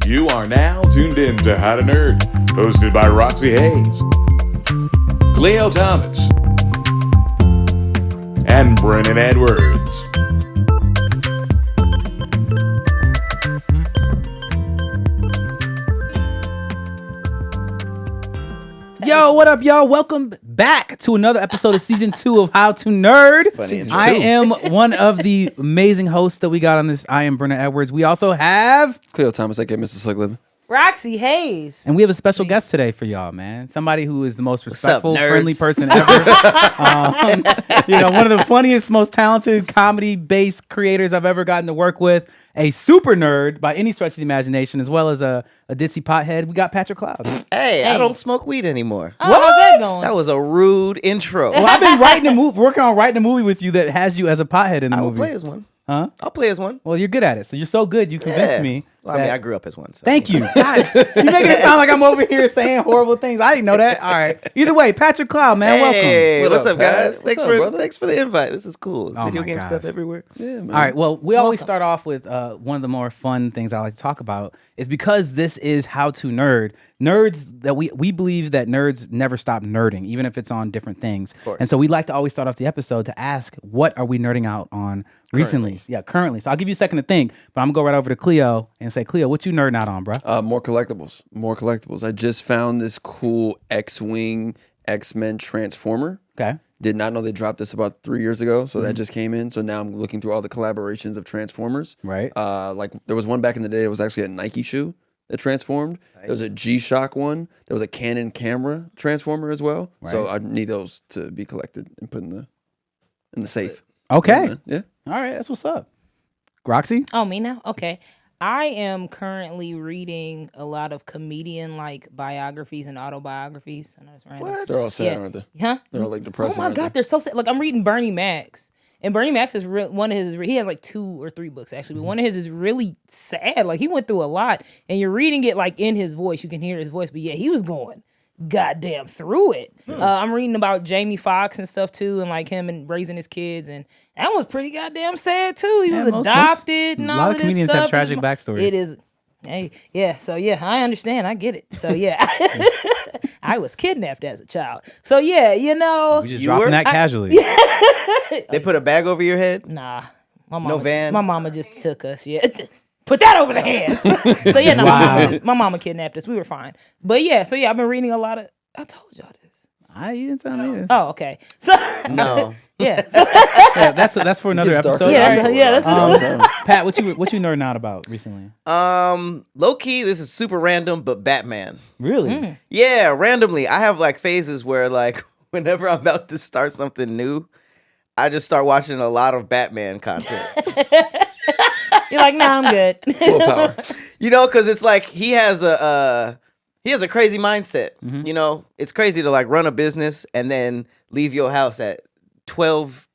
You are now tuned in to How to Nerd, hosted by Roxxy Haze, Khleo Thomas, and Brennon Edwards. Yo, what up, y'all? Welcome back to another episode of Season 2 of How to Nerd. I am one of the amazing hosts that we got on this. I am Brennon Edwards. We also have... Khleo Thomas, I get Mr. Slick Living. Roxxy Haze. And we have a special guest today for y'all, man. Somebody who is the most respectful, nerds? friendly person ever. One of the funniest, most talented comedy-based creators I've ever gotten to work with. A super nerd by any stretch of the imagination, as well as a ditzy pothead. We got Patrick Cloud. Hey, I don't smoke weed anymore. Oh, how's that going? That was a rude intro. Well, I've been working on writing a movie with you that has you as a pothead in the I will movie. play as one. Huh? I'll play as one. Well, you're good at it. So you're so good, you convinced me. Well, I mean, I grew up as one. So. Thank you. God, you're making it sound like I'm over here saying horrible things. I didn't know that. All right. Either way, Patrick Cloud, man, Hey, welcome. what's up, guys? Pat? Thanks for the invite. This is cool. There's Oh video my game gosh. stuff everywhere. Yeah, man. All right. Well, we always start off with one of the more fun things I like to talk about is because this is How to Nerd. Nerds that we believe that nerds never stop nerding, even if it's on different things. And so we like to always start off the episode to ask, what are we nerding out on recently? Yeah, currently. So I'll give you a second to think, but I'm gonna go right over to Khleo and say, Khleo, what you nerding out on, bro? More collectibles. I just found this cool X-Wing X-Men Transformer. Okay. Did not know they dropped this about 3 years ago, so that just came in. So now I'm looking through all the collaborations of Transformers. Right. Like there was one back in the day. It was actually a Nike shoe that transformed. Nice. There was a G-Shock one. There was a Canon camera transformer as well. Right. So I need those to be collected and put in the safe. Okay. Yeah. All right. That's what's up. Roxy? Oh, me now? Okay. I am currently reading a lot of comedian-like biographies and autobiographies. I know it's random. What? They're all sad, aren't they? Huh? They're all like depressing. Oh my God, they're so sad. Like I'm reading Bernie Mac's. And Bernie Mac's is one of his. He has like 2 or 3 books actually, but one of his is really sad. Like he went through a lot, and you're reading it like in his voice. You can hear his voice, but yeah, he was going goddamn through it. I'm reading about Jamie Foxx and stuff too, and like him and raising his kids, and that was pretty goddamn sad too. He was adopted and all a lot of of this comedians stuff. have tragic backstories. It is. Hey, yeah. So yeah, I understand. I get it. So yeah, I was kidnapped as a child. So yeah, We just dropping that casually. They put a bag over your head? Nah, my mama, No van? My mama just took us. Yeah, put that over the hands. So yeah, no, Wow. my mama kidnapped us. We were fine. But yeah, so yeah, I've been reading a lot of. I told y'all this. You didn't tell me this. Oh, okay. So No. yeah, so, Yeah, that's for another Gets darker. episode. Yeah, that's- All yeah, right. Pat, what you nerding out about recently? Low key, this is super random, but Batman. Really? Yeah, randomly. I have like phases where like whenever I'm about to start something new, I just start watching a lot of Batman content. you're like, nah, I'm good. Willpower. Because it's like he has a crazy mindset. It's crazy to like run a business and then leave your house at 12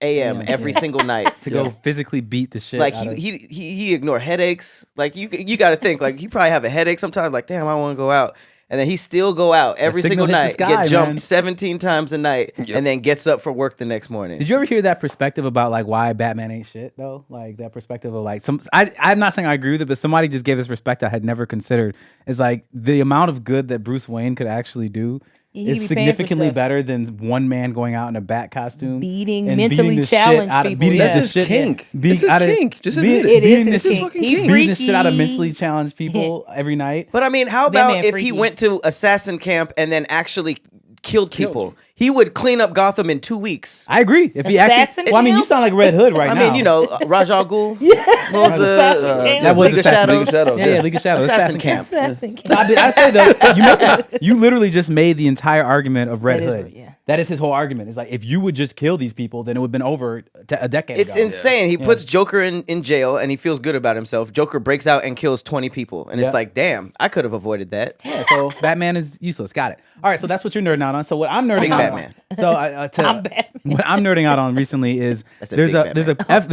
a.m. every single night To go physically beat the shit. Like out of... he ignore headaches. Like you got to think like he probably have a headache sometimes. Like damn, I want to go out. And then he still go out every signal single hits the night, sky, get jumped man. 17 times a night, and then gets up for work the next morning. Did you ever hear that perspective about like why Batman ain't shit though? Like that perspective of like I'm not saying I agree with it, but somebody just gave this perspective I had never considered. Is like the amount of good that Bruce Wayne could actually do He is be paying for significantly stuff. better than one man going out in a bat costume, Beating and mentally the shit challenged out of- people, beating yeah. the That's his shit- kink. beating It's his out of- kink. Just beating- admit It is beating his the- kink. He's beating the shit out of freaky. mentally challenged people every night. But I mean, how Batman about if freaky. he went to assassin camp and then actually killed people? He would clean up Gotham in 2 weeks. I agree. If he Assassin actually, well, I mean, you camp? sound like Red Hood right I now. mean, Ra's al Ghul. What was Assassin camp. that was League of Assassin- Shadows? League of Shadows, Yeah, League of Shadows. Assassin camp. Assassin camp. I say though, you literally just made the entire argument of Red That is Hood. right, yeah. That is his whole argument. It's like if you would just kill these people, then it would have been over a decade It's ago. insane. He puts Joker in jail and he feels good about himself. Joker breaks out and kills 20 people. And Yeah. it's like, damn, I could have avoided that. Yeah, so Batman is useless. Got it. All right, so that's what you're nerding out on. So what I'm nerding Big out Batman. on. So I'm Batman. what I'm nerding out on recently is I said there's Big there's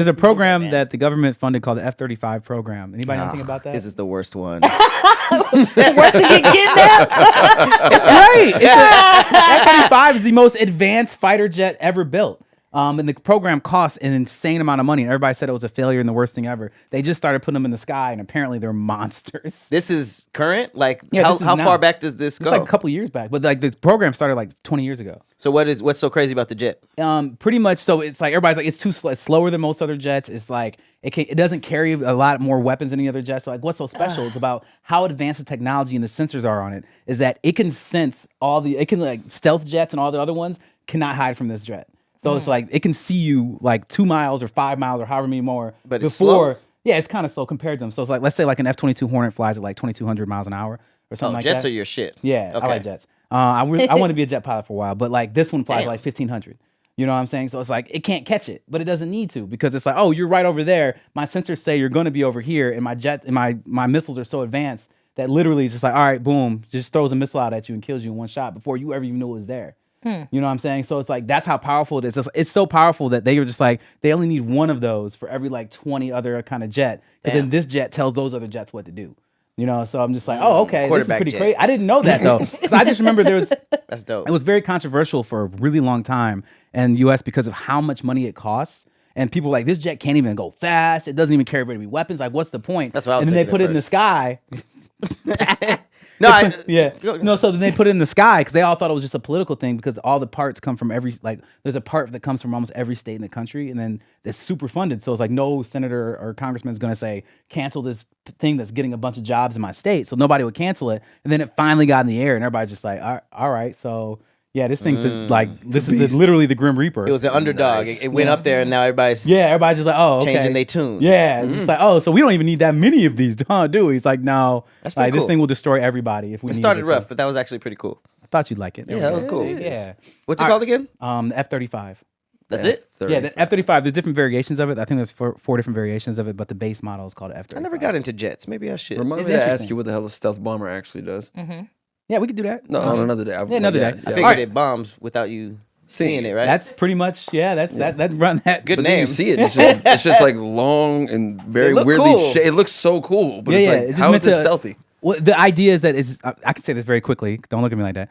a program Batman. that the government funded called the F-35 program. Anybody know anything about that? This is the worst one. Worse than get kidnapped. It's great. F-35 is the most advanced fighter jet ever built. And the program cost an insane amount of money. And everybody said it was a failure and the worst thing ever. They just started putting them in the sky, and apparently they're monsters. This is current? Like, Yeah, how this is now. far back does this It's go? like a couple years back, but like the program started like 20 years ago. So what's so crazy about the jet? Pretty much. So it's like everybody's like it's too slow. It's slower than most other jets. It's like it doesn't carry a lot more weapons than any other jet. So like, what's so special? It's about how advanced the technology and the sensors are on it. Is that it can sense like stealth jets and all the other ones cannot hide from this jet. So it's like it can see you like 2 miles or 5 miles or however many more. But it's slow. Yeah, it's kind of slow compared to them. So it's like, let's say like an F-22 Hornet flies at like 2,200 miles an hour or something like that. Jets are your shit. Yeah, Okay. I like jets. I want to be a jet pilot for a while, but like this one flies like 1,500. You know what I'm saying? So it's like it can't catch it, but it doesn't need to because it's like, oh, you're right over there. My sensors say you're going to be over here, and my jet and my missiles are so advanced that literally it's just like, all right, boom, just throws a missile out at you and kills you in one shot before you ever even knew it was there. You know what I'm saying? So it's like that's how powerful it is. It's so powerful that they were just like they only need one of those for every like 20 other kind of jet. But then this jet tells those other jets what to do. You know, so I'm just like, oh, okay, this is pretty crazy. I didn't know that though, because I just remember That's dope. It was very controversial for a really long time in the U.S. because of how much money it costs. And people were like, this jet can't even go fast. It doesn't even carry very many weapons. Like, what's the point? That's what I was And then they thinking put at it in the sky. No, So then they put it in the sky because they all thought it was just a political thing because all the parts come from there's a part that comes from almost every state in the country, and then it's super funded. So it's like no senator or congressman is going to say cancel this thing that's getting a bunch of jobs in my state. So nobody would cancel it, and then it finally got in the air, and everybody's just like, all right, so. Yeah, this thing's literally the Grim Reaper. it was an underdog. Nice. It went up there, and now everybody's everybody's just like, oh, okay. changing their tune. Yeah, it's just like, oh, so we don't even need that many of these, do we? It's like, no, That's like pretty this cool. thing will destroy everybody if we. It need started it rough, to. but that was actually pretty cool. I thought you'd like it. Yeah, that was cool. Yeah. What's it called again? The F-35. That's it? Yeah, the F-35. There's different variations of it. I think there's four different variations of it, but the base model is called F-35. I never got into jets. Maybe I should. Remind It's me to ask interesting. you what the hell a stealth bomber actually does. Yeah, we could do that. No, on another day. another day. I figured it bombs without you seeing it, right? That's pretty much that run that. Good But then name. you see it. It's just like long and very look weirdly cool. shaped. It looks so cool, but Yeah, it's yeah, like it's just how is meant it to- stealthy? Well, the idea is that I can say this very quickly. Don't look at me like that.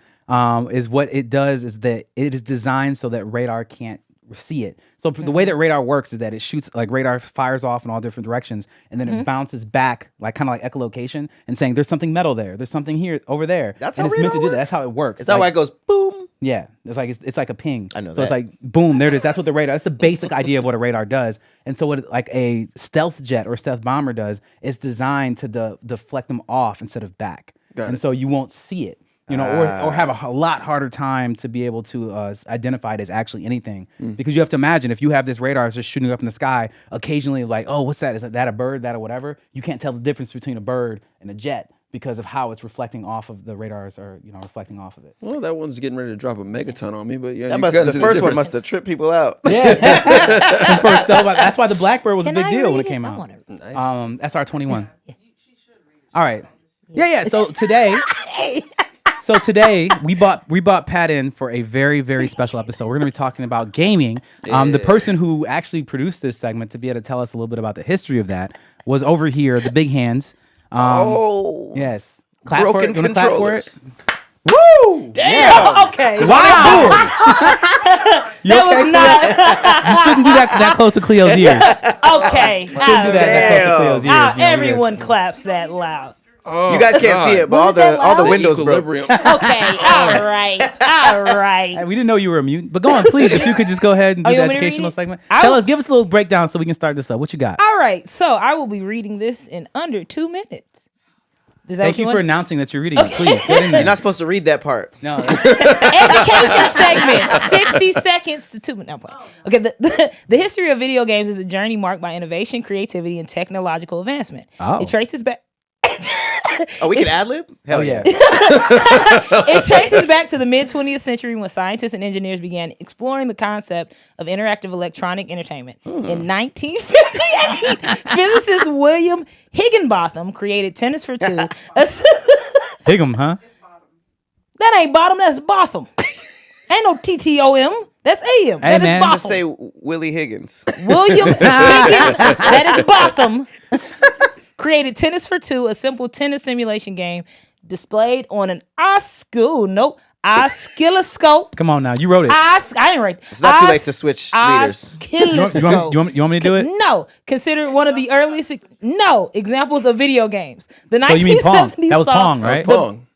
Is what it does is that it is designed so that radar can't see it. So the way that radar works is that it shoots, like radar fires off in all different directions, and then it bounces back, like kind of like echolocation, and saying there's something metal there, there's something here, over there. That's and how it's meant to radar do that. works? That's how it works. Is that Like, why it goes boom? Yeah, it's like a ping. I know so it's that. like boom, there it is. That's what the radar. That's the basic idea of what a radar does. And so what like a stealth jet or stealth bomber does is designed to deflect them off instead of back, Got and it. so you won't see it. You know, or have a lot harder time to be able to identify it as actually anything, because you have to imagine if you have this radar that's just shooting up in the sky, occasionally like, oh, what's that? Is that a bird? That or whatever? You can't tell the difference between a bird and a jet because of how it's reflecting off of the radars, or reflecting off of it. Well, that one's getting ready to drop a megaton on me, but yeah, The first one must have tripped people out. Yeah, first, that's why the Blackbird was a big deal when it came out. Nice. SR-21. All right. Yeah. So today. So today we brought Pat in for a very, very special episode. We're going to be talking about gaming. The person who actually produced this segment to be able to tell us a little bit about the history of that was over here, the big hands. Yes. Clap Broken for it. You wanna clap for it? controllers. Woo! Damn. Okay. Wow. You That okay? was not. You shouldn't do that close to Cleo's ears. Okay. You shouldn't do that close to Cleo's ears. You know, Everyone claps that loud. Oh, You guys can't see it, but all the windows broke. equilibrium. Okay. All right. All right. Hey, we didn't know you were a mutant, but go on, please. If you could just go ahead and do you the want me to read educational it? segment. I Tell will- us, give us a little breakdown so we can start this up. What you got? All right. So I will be reading this in under 2 minutes. Is that Thank what you want? for announcing that you're reading it. Please, get in there. You're not supposed to read that part. No. Education segment, 60 seconds to 2 minutes. No, I'm playing. Okay, the history of video games is a journey marked by innovation, creativity, and technological advancement. Oh. It traces back. Oh, we can ad-lib? Hell yeah. It traces back to the mid-20th century when scientists and engineers began exploring the concept of interactive electronic entertainment. In 1958, physicist William Higginbotham created Tennis for Two. Higgum, huh? That ain't bottom, that's Botham. Ain't no TTOM. That's AM. Hey, That is man. Botham. Just say Willie Higgins. William Higgins, that is Botham, created Tennis for Two, a simple tennis simulation game displayed on an Oscilloscope. Come on now, you wrote it. I ain't right. It's not too late to switch readers. Oscilloscope. You want me to do it? No. Considered one of the earliest examples of video games. The 1970s. So you mean Pong? That was Pong, right? Pong.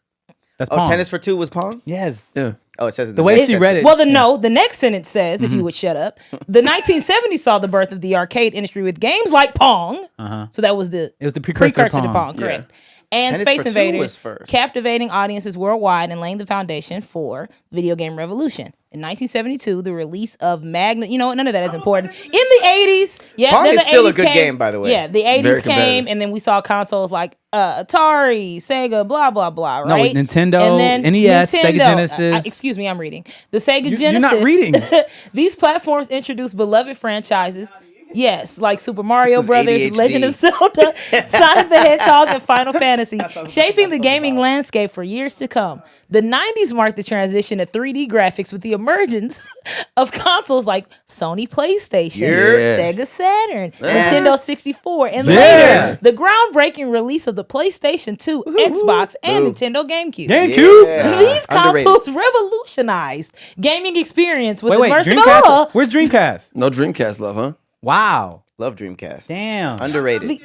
That's Oh, Pong. Tennis for Two was Pong? Yes. Yeah. Oh, it says in The way she read it. Well, the next sentence says, if you would shut up, the 1970s saw the birth of the arcade industry with games like Pong. So that was It was the precursor to Pong. Correct. And Tennis Space for Two Invaders, was first. captivating audiences worldwide and laying the foundation for video game revolution. In 1972, the release of Magna, none of that is important. In the 80s, Pong then is the still a 80s good came, game, by the way. Yeah, the 80s Very came, competitive. and then we saw consoles like Atari, Sega, blah, blah, blah, No, right? Nintendo, And then NES, Sega Genesis. Excuse me, I'm reading. The Sega Genesis. You're not reading. These platforms introduced beloved franchises. Yes, like Super Mario This is Brothers, ADHD. Legend of Zelda, Sonic the Hedgehog, and Final Fantasy, shaping the gaming landscape for years to come. The 90s marked the transition to 3D graphics with the emergence of consoles like Sony PlayStation, Yeah. Sega Saturn, Nintendo 64, and Yeah. later, the groundbreaking release of the PlayStation 2, Xbox, and Nintendo GameCube. GameCube. Yeah. These Underrated. consoles revolutionized gaming experience with Wait, immersive Dreamcast. Where's Dreamcast? No Dreamcast love, huh? Wow. Love Dreamcast. Damn. Underrated.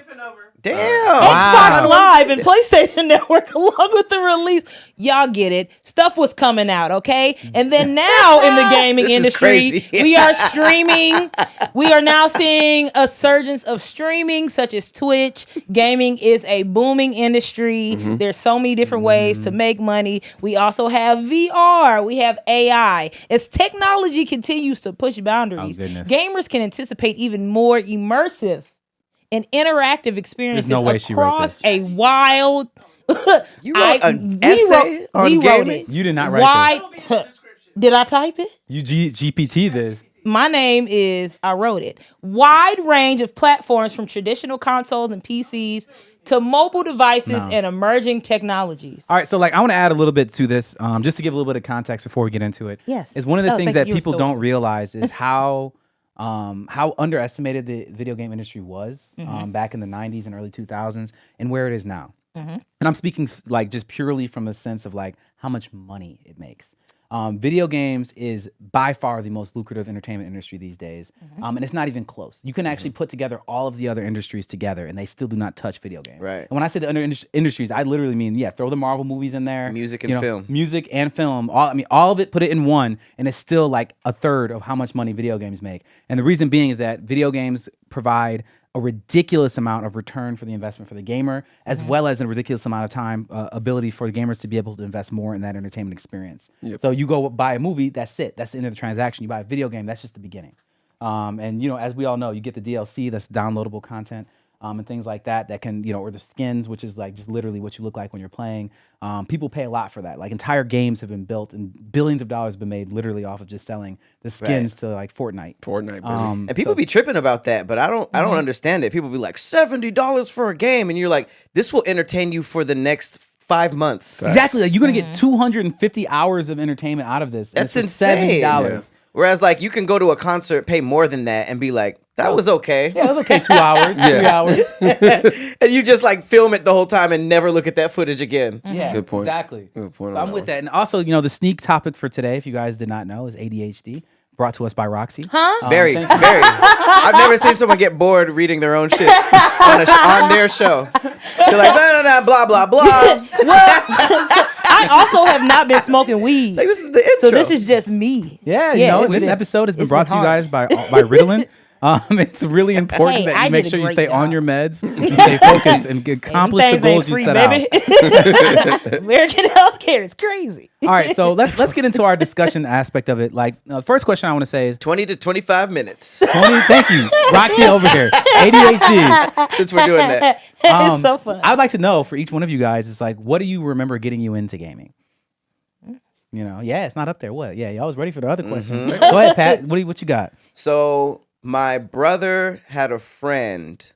Damn. Xbox Wow. Live and PlayStation Network, along with the release. Y'all get it. Stuff was coming out, okay? And then now in the gaming This is industry, crazy. we are streaming. We are now seeing a surgence of streaming, such as Twitch. Gaming is a booming industry. There's so many different ways to make money. We also have VR. We have AI. As technology continues to push boundaries, goodness. gamers can anticipate even more immersive and interactive experiences no way she wrote across this. a wild. You wrote an essay on we wrote gaming? it. You did not write Wide, Did I type it? this. You GPT this. My name is, I wrote it. Wide range of platforms from traditional consoles and PCs to mobile devices No. and emerging technologies. All right, so I want to add a little bit to this, just to give a little bit of context before we get into it. Yes. Is one of the Oh, things thank that you. people So- don't realize is how underestimated the video game industry was back in the 90s and early 2000s and where it is now. And I'm speaking just purely from a sense of how much money it makes. Video games is by far the most lucrative entertainment industry these days, and it's not even close. You can actually put together all of the other industries together, and they still do not touch video games. Right. And when I say the industries, I literally mean throw the Marvel movies in there, Music and film. music and film. All of it, put it in one, and it's still a third of how much money video games make. And the reason being is that video games provide a ridiculous amount of return for the investment for the gamer, as well as a ridiculous amount of time, ability for the gamers to be able to invest more in that entertainment experience. So you go buy a movie, that's it. That's the end of the transaction. You buy a video game, that's just the beginning. And as we all know, you get the DLC, that's downloadable content. And things like that can, or the skins, which is just literally what you look like when you're playing. People pay a lot for that. Entire games have been built and billions of dollars have been made literally off of just selling the skins to Fortnite. Fortnite, baby. And people be tripping about that, but I don't understand it. People be like, $70 for a game, and you're like, this will entertain you for the next 5 months. Exactly. You're going to get 250 hours of entertainment out of this. and That's it's for insane. $70. Yeah. Whereas you can go to a concert, pay more than that, and be like, that was okay. Yeah, it was okay. 2 hours, 3 hours. And you just film it the whole time and never look at that footage again. Yeah, Good point. Exactly. Good point So on I'm that with one. that. And also, the sneak topic for today, if you guys did not know, is ADHD, brought to us by Roxxy. Very, very. I've never seen someone get bored reading their own shit on their show. They're like, no, blah, blah, blah. I also have not been smoking weed. This is the intro. So this is just me. Yeah, this episode has been it's brought been to you hard. guys by Ritalin. It's really important Hey, that I you make did a sure you great stay on job. your meds, and stay focused, and accomplish the Them things goals you ain't set out. free, baby. American healthcare is crazy. All right, so let's get into our discussion aspect of it. The first question I want to say is 20 to 25 minutes 20. Thank you, Roxy over here, ADHD. since we're doing that. It's so fun. I'd like to know for each one of you guys, it's what do you remember getting you into gaming? It's not up there. What? Yeah, y'all was ready for the other question. Go ahead, Pat. What you got? So my brother had a friend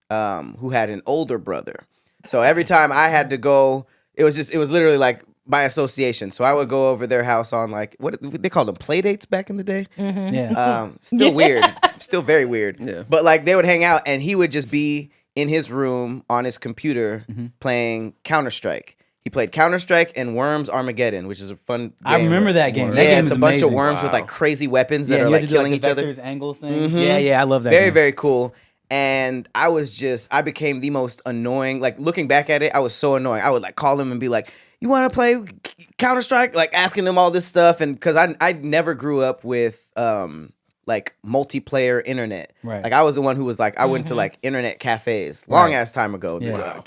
who had an older brother. So every time I had to go, it was literally by association. So I would go over their house on what they called them, play dates back in the day. Yeah. Still weird, still very weird. Yeah. But they would hang out, and he would just be in his room on his computer playing Counter-Strike. He played Counter-Strike and Worms Armageddon, which is a fun game. I remember that game. That Yeah, game it's was a bunch of amazing. worms with like crazy weapons that are you like had to do, killing the each other. vectors angle thing. Yeah, I love that. Very, game. very cool. And I became the most annoying. Like looking back at it, I was so annoying. I would like call him and be like, "You want to play Counter-Strike?" Like asking him all this stuff, and because I never grew up with like multiplayer internet. Right. Like I was the one who was like, I went to like internet cafes long ass time ago. Yeah.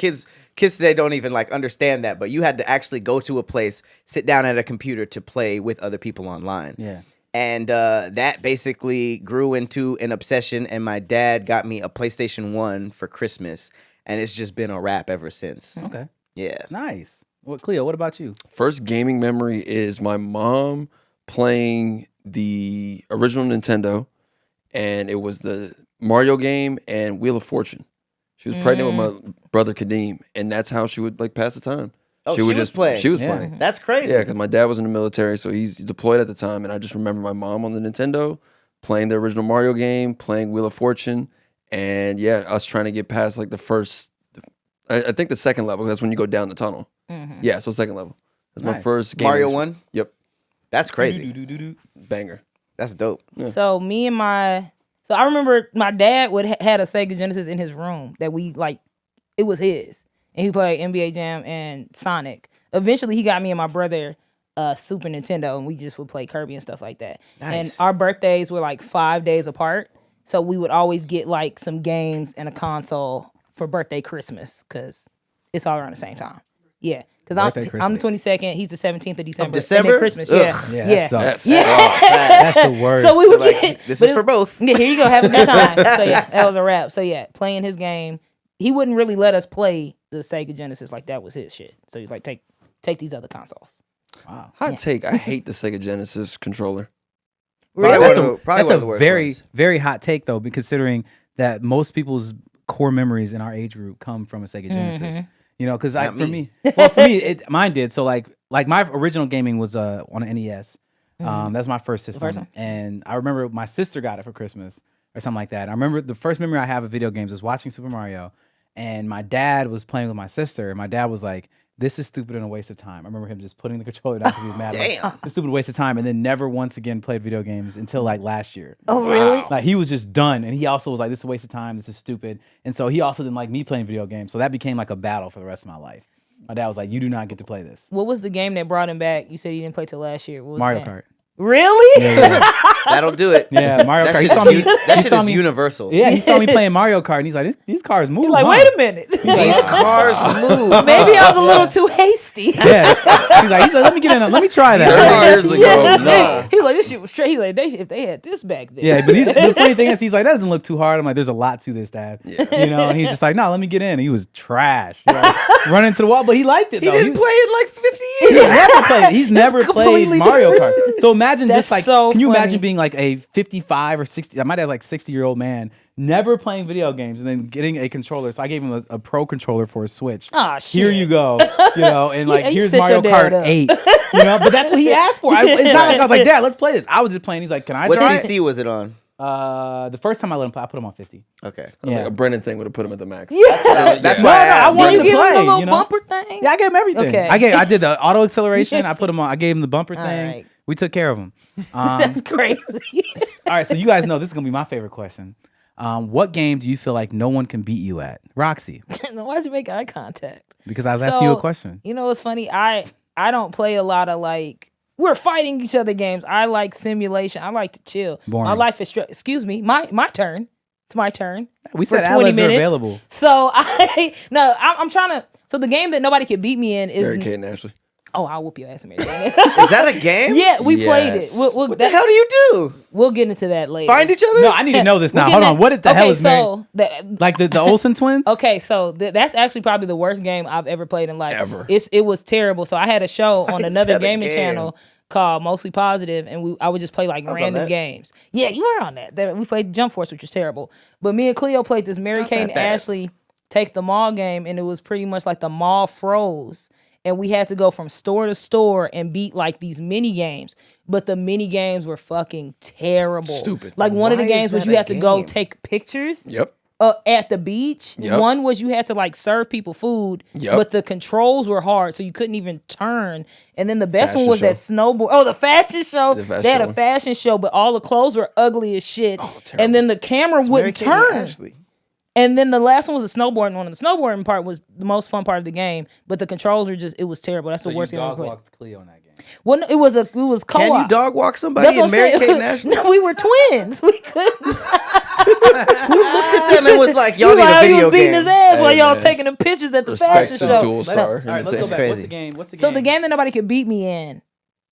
Kids today don't even like understand that, but you had to actually go to a place, sit down at a computer to play with other people online. Yeah. And that basically grew into an obsession, and my dad got me a PlayStation 1 for Christmas, and it's just been a wrap ever since. Okay. Yeah. Nice. What, Khleo, what about you? First gaming memory is my mom playing the original Nintendo, and it was the Mario game and Wheel of Fortune. She was pregnant with my brother Kadeem, and that's how she would like pass the time. Oh, she was just playing. She was Yeah. playing. That's crazy. Yeah, because my dad was in the military, so he's deployed at the time, and I just remember my mom on the Nintendo playing the original Mario game, playing Wheel of Fortune, and yeah, us trying to get past like the first, I think the second level. That's when you go down the tunnel. Yeah, so second level. That's my Nice. first game. Mario 1? Yep, That's crazy. banger. That's dope. So so I remember my dad had a Sega Genesis in his room that we like, it was his, and he played NBA Jam and Sonic. Eventually, he got me and my brother Super Nintendo, and we just would play Kirby and stuff like that. Nice. And our birthdays were like 5 days apart, so we would always get like some games and a console for birthday, Christmas, because it's all around the same time. Yeah. Because I'm the 22nd, he's the 17th of December. December? And then Christmas, Ugh. Yeah, yeah. that sucks. That's That's the worst. So we would Like, get this but is for both. Yeah, here you go, have a good time. So yeah, that was a wrap. So yeah, playing his game, he wouldn't really let us play the Sega Genesis, like that was his shit. So he's like, take these other consoles. Wow. Hot take. I hate the Sega Genesis controller. Probably That's one of That's the a worst very, ones. very hot take though, considering that most people's core memories in our age group come from a Sega Genesis. You know, because Not for me. me, mine did. So like my original gaming was on an NES. That's my first system, first one? and I remember my sister got it for Christmas or something like that. I remember the first memory I have of video games was watching Super Mario, and my dad was playing with my sister, and my dad was like, "This is stupid and a waste of time." I remember him just putting the controller down because he was mad. Damn. Like, "It's a stupid waste of time," and then never once again played video games until like last year. Oh really? Like he was just done, and he also was like, "This is a waste of time. This is stupid." And so he also didn't like me playing video games. So that became like a battle for the rest of my life. My dad was like, "You do not get to play this." What was the game that brought him back? You said he didn't play till last year. What was Mario the game? Kart. Really? That'll do it. Yeah, Mario That Kart. He shit saw is me. that he shit saw is me. universal. Yeah, he saw me playing Mario Kart, and he's like, "These cars move." He's like, huh?" wait a minute. These cars move. Maybe I was a little too hasty. Yeah, he's like, "Let me get in. Let me try that." 30 years ago, no. He was like, this shit was straight. He was like, if they had this back then. Yeah, but the funny thing is, he's like, "That doesn't look too hard." I'm like, "There's a lot to this, Dad." You know, and he's just like, "No, let me get in." And he was trash, running into the wall, but he liked it. He though. didn't play in like 50 He's years. never played. He's never played completely Mario different. Kart. So imagine That's just like, so can you funny. imagine being like a 55 or 60? My dad's like 60-year-old man, never playing video games, and then getting a controller. So I gave him a pro controller for a Switch. Aw, shit. Here you go, you know, and like Yeah, you here's set Mario your dad Kart up. 8, you know. But that's what he asked for. It's not like I was like, "Dad, let's play this." I was just playing. He's like, "Can I What try it?" CC was it on? The first time I let him play, I put him on 50. Okay. I was like, a Brennan thing would have put him at the max. That's No, why I no, I asked. wanted You to give him play, a little you know? bumper thing? Yeah, I gave him everything. Okay. I did the auto acceleration. I put him on. I gave him the bumper All thing. right. We took care of him. That's crazy. All right, so you guys know this is gonna be my favorite question. What game do you feel like no one can beat you at? Roxy, Why'd you make eye contact? because I was asking you a question. You know what's funny? I don't play a lot of like we're fighting each other games. I like simulation. I like to chill. Boring. My life is excuse me, my turn. It's my turn. We for said 20 outlets are minutes. available. So I'm trying to. So the game that nobody can beat me in is Mary Kate and Ashley. oh, I'll whoop your ass, Mary Jane. Is that a game? Yeah, we played it. Yes. What The hell do you do? We'll get into that later. Find each other? No, I need to know this now. We'll Hold get on. in- What the hell is Mary? so Like the Olsen twins? Okay, so that's actually probably the worst game I've ever played in life. Ever. It was terrible. So I had a show on another said a gaming game. channel called Mostly Positive, and I would just play like was on random that. games. Yeah, you were on that. We played Jump Force, which was terrible. But me and Khleo played this Mary Kate and bad. Ashley Take the Mall game, and it was pretty much like the mall froze. And we had to go from store to store and beat like these mini games. But the mini games were fucking terrible. Stupid. Like one of the Why is games was that you a had to go game? take pictures. Yep. at the beach. Yep. One was you had to like serve people food, but the controls were hard, so you couldn't even turn. And then the best one was that snowboard. Oh, the fashion show. They had a fashion show, but all the clothes were ugly as shit. Oh, and then the camera wouldn't turn. And then the last one was a snowboarding one. And the snowboarding part was the most fun part of the game, but the controls were just, it was terrible. That's the worst game I ever played. Walked Khleo in that game. Well, no, it was co-op. Can you dog walk somebody in Mary Kate National? No, we were twins. We couldn't. Who looked at them and was like, y'all need a He video was beating game? his ass while y'all was taking the pictures at the fashion show. Dual Star. All right, let's go back. crazy. What's the game? So the game that nobody could beat me in,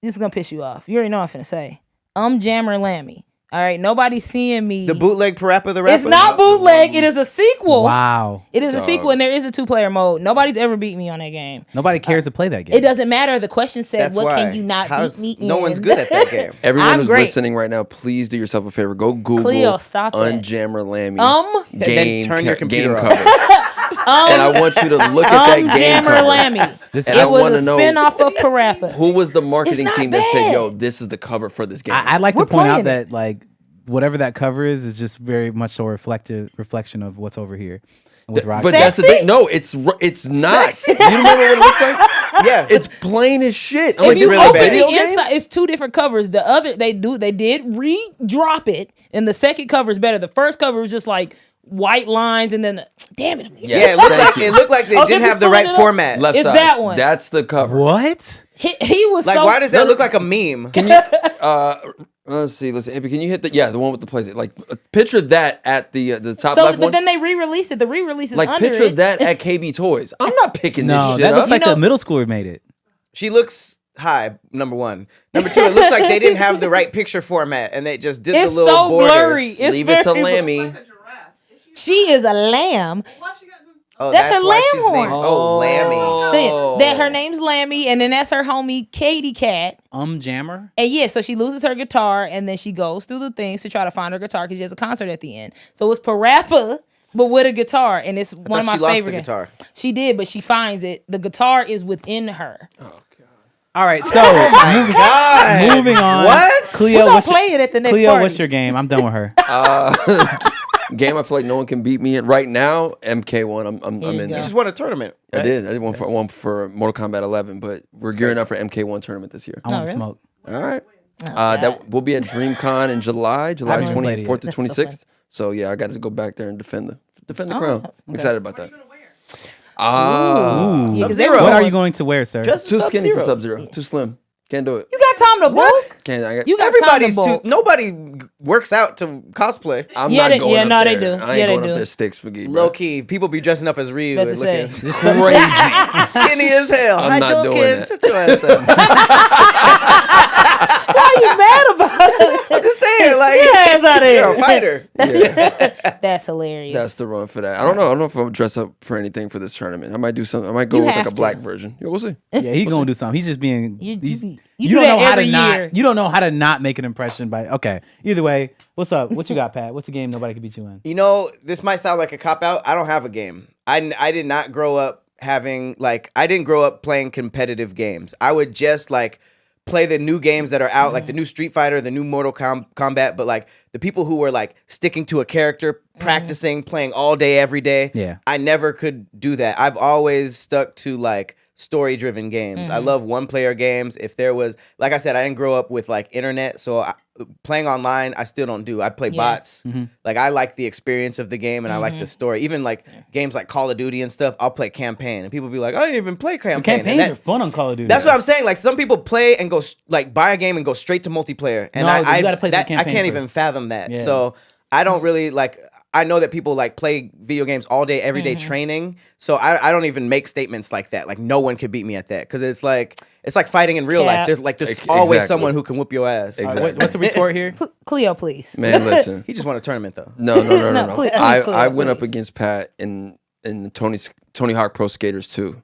this is gonna piss you off. You already know what I'm finna say. UmJammer Lammy. All right, nobody's seeing me. The bootleg Parappa the Rapper? It's not bootleg. It is a sequel. Wow. It is a sequel, and there is a 2-player mode. Nobody's ever beat me on that game. Nobody cares to play that game. It doesn't matter. The question said, That's "What why. can you not beat me in?" No one's good at that game. Everyone I'm who's great. listening right now, please do yourself a favor. Go Google Khleo, stop that. UmJammer Lammy And then turn your computer game off. cover. And I want you to look at that game UmJammer cover. Lammy. And It I want was to a know spinoff of Parappa. who was the marketing It's not team that said, bad. "Yo, this is the cover for this game." I'd like We're to point out playing that like whatever that cover is just very much so a reflection of what's over here with Roxxy. But that's the Sexy? thing. No, it's not. Sexy? You remember what it looks like? Yeah. It's plain as shit. I'm If like, you this is a open video the game? inside, it's 2 different covers. The other they did re-drop it, and the second cover is better. The first cover was just like white lines, and then damn it, Yeah, it looked like they Oh, didn't if have you the right pull it up- format. Left It's side. that one. That's the cover. What? he was Like, so. why does that look like a meme? Can you? Let's see. Abby, can you hit the one with the place? Like picture that at the top So, left but one. then they re-released it. The re-release is Like under picture it. that at KB Toys. I'm not picking No, this shit that looks up. like You know- a middle schooler made it. She looks high, number one. Number two, it looks like they didn't have the right picture format and they just did It's the little so borders. blurry. It's Leave it to very- Lammy. She is a lamb. Oh, That's her why lamb she's horn. named. Oh, Lammy. So that her name's Lammy, and then that's her homie Katie Cat. UmJammer. And yeah, so she loses her guitar, and then she goes through the things to try to find her guitar because she has a concert at the end. So it's Parappa, but with a guitar, and it's one of my she lost favorite the games. guitar. She did, but she finds it. The guitar is within her. All right, so God. moving on. What? Khleo, We're gonna what's your, play it at the next Khleo, party. what's your game? I'm done with her. Game I feel like no one can beat me in right now. MK1. I'm you in go. there. You just won a tournament. I right? did. I did one for Mortal Kombat 11, but we're gearing up for MK1 tournament this year. I want to really? smoke. All right. That will be at DreamCon in July haven't even played it 24th to yet. That's 26th. so So yeah, I got to go back there and defend the crown. okay. I'm excited about that. Yeah, 'cause they Sub-Zero. were What are going- you going to wear, sir? Just Too skinny for Sub-Zero. Sub-Zero. Too slim. Can't do it. You got time to book? Can't. I got, You got Everybody's time to too. book. Nobody works out to cosplay. I'm Yeah, not they- going yeah, up no, they there. do. I ain't Yeah, they going do. up there stick spaghetti. Low key, people be dressing up as Ryu That's and the looking same. Crazy. skinny as hell. I'm not doing kid. that. Shut your ass up. Why are you mad about it? I'm just saying, like, Get your ass out of you're a here. fighter. Yeah, That's hilarious. that's the run for that. I don't know if I'll dress up for anything for this tournament. I might do something. I might go You with like have a black to. version. Yeah, we'll see. Yeah, he's gonna do something. He's just being. You You do don't that know how to every not. year. You don't know how to not make an impression by. Okay. Either way, what's up? What you got, Pat? What's the game nobody can beat you in? You know, this might sound like a cop out. I don't have a game. I did not grow up having I didn't grow up playing competitive games. I would just play the new games that are out, like the new Street Fighter, the new Mortal Kombat, but like the people who were like sticking to a character, practicing, playing all day, every day. Yeah. I never could do that. I've always stuck to like story-driven games. I love one-player games. If there was, like I said, I didn't grow up with like internet, so playing online, I still don't do. I play bots. Like I like the experience of the game and I like the story. Even like games like Call of Duty and stuff, I'll play campaign, and people be like, "I didn't even play campaign." And Campaigns are fun on Call of Duty. that's what I'm saying. Like some people play and go buy a game and go straight to multiplayer, and No, I you gotta play the I campaign can't first. even fathom that. Yeah. So I don't really like. I know that people like play video games all day, every day training. So I don't even make statements like that. Like no one could beat me at that because it's like fighting in real life. Cap. There's always Exactly. someone who can whoop your ass. All right, Exactly. what's the retort here? Khleo, please. Man, listen. He just won a tournament though. No. No, please, I Khleo, went up please. against Pat in the Tony Hawk Pro Skaters 2,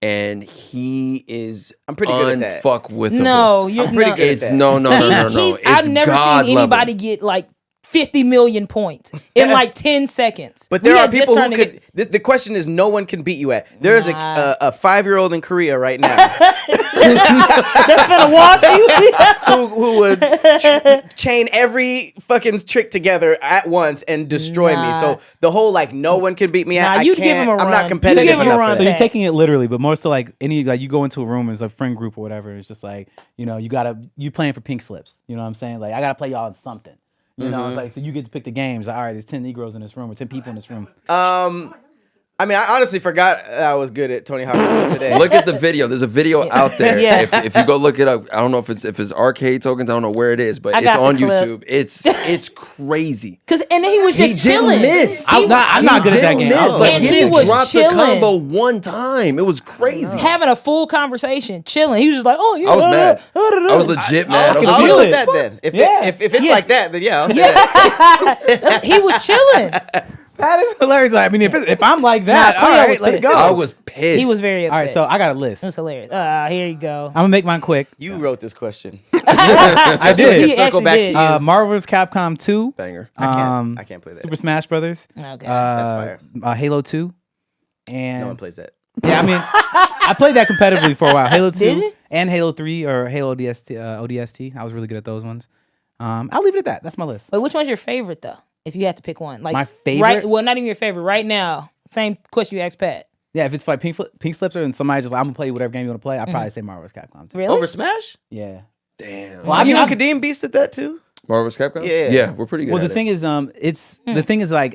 and he is I'm pretty good at that. unfuck with No, you're I'm pretty not. good at It's that. no. It's I've never God seen anybody level. get like 50 million points in like 10 seconds. But there We are had just people who turned to could. The question is, no one can beat you at. There's Nah. a 5-year-old in Korea right now That's gonna wash you. who would chain every fucking trick together at once and destroy me. Nah. So the whole like no one can beat me at. Nah, I you'd can't. give him a I'm run. not You'd competitive give him a enough run for So that. you're back. taking it literally, but more so like you go into a room as a friend group or whatever. It's just like you playing for pink slips. You know what I'm saying? Like I gotta play y'all in something. You know, it's like so you get to pick the games. Like, all right, there's 10 Negroes in this room or 10 people in this room. I mean, I honestly forgot I was good at Tony Hawk until today. Look at the video. There's a video out there. Yeah. If you go look it up, I don't know if it's arcade tokens. I don't know where it is, but I it's got the on clip. YouTube. It's crazy. And then he was He just didn't chilling. miss. I'm not good at that game. I was like, And he he didn't was drop the chilling. combo one time. It was crazy. having a full conversation, chilling. He was just like, "Oh yeah." I was mad. I was legit mad. I was I'll like, go what with the that fuck? then. Yeah. If it's Yeah. like that, then yeah, I'll say that. He was chilling. That is hilarious. I mean, if I'm like that, Nah, all Cleo right, was let's pissed. go. I was pissed. He was very All upset. right, so I got a list. it was hilarious. Here you go. I'm gonna make mine quick. You wrote this question. I So we can did. He circle actually back did. to you. Marvel's Capcom 2. banger. I can't play that. Super Smash Brothers. Okay. That's fire. Halo 2. And No one plays that. yeah, I mean, I played that competitively for a while. Halo 2 Did you? and Halo 3 or Halo ODST. I was really good at those ones. I'll leave it at that. That's my list. But which one's your favorite though? If you had to pick one, like My favorite? right? Well, not even your favorite. Right now, same question you asked Pat. Yeah, if it's like pink slips and somebody just like, I'm gonna play whatever game you want to play, I'd probably say Marvel's Capcom 2. Really? Over Smash? Yeah. Damn. Well, I mean, You and I'm- Kadeem beasted that too? Marvel's Capcom? Yeah. Yeah, we're pretty good Well, at the it. thing is, the thing is like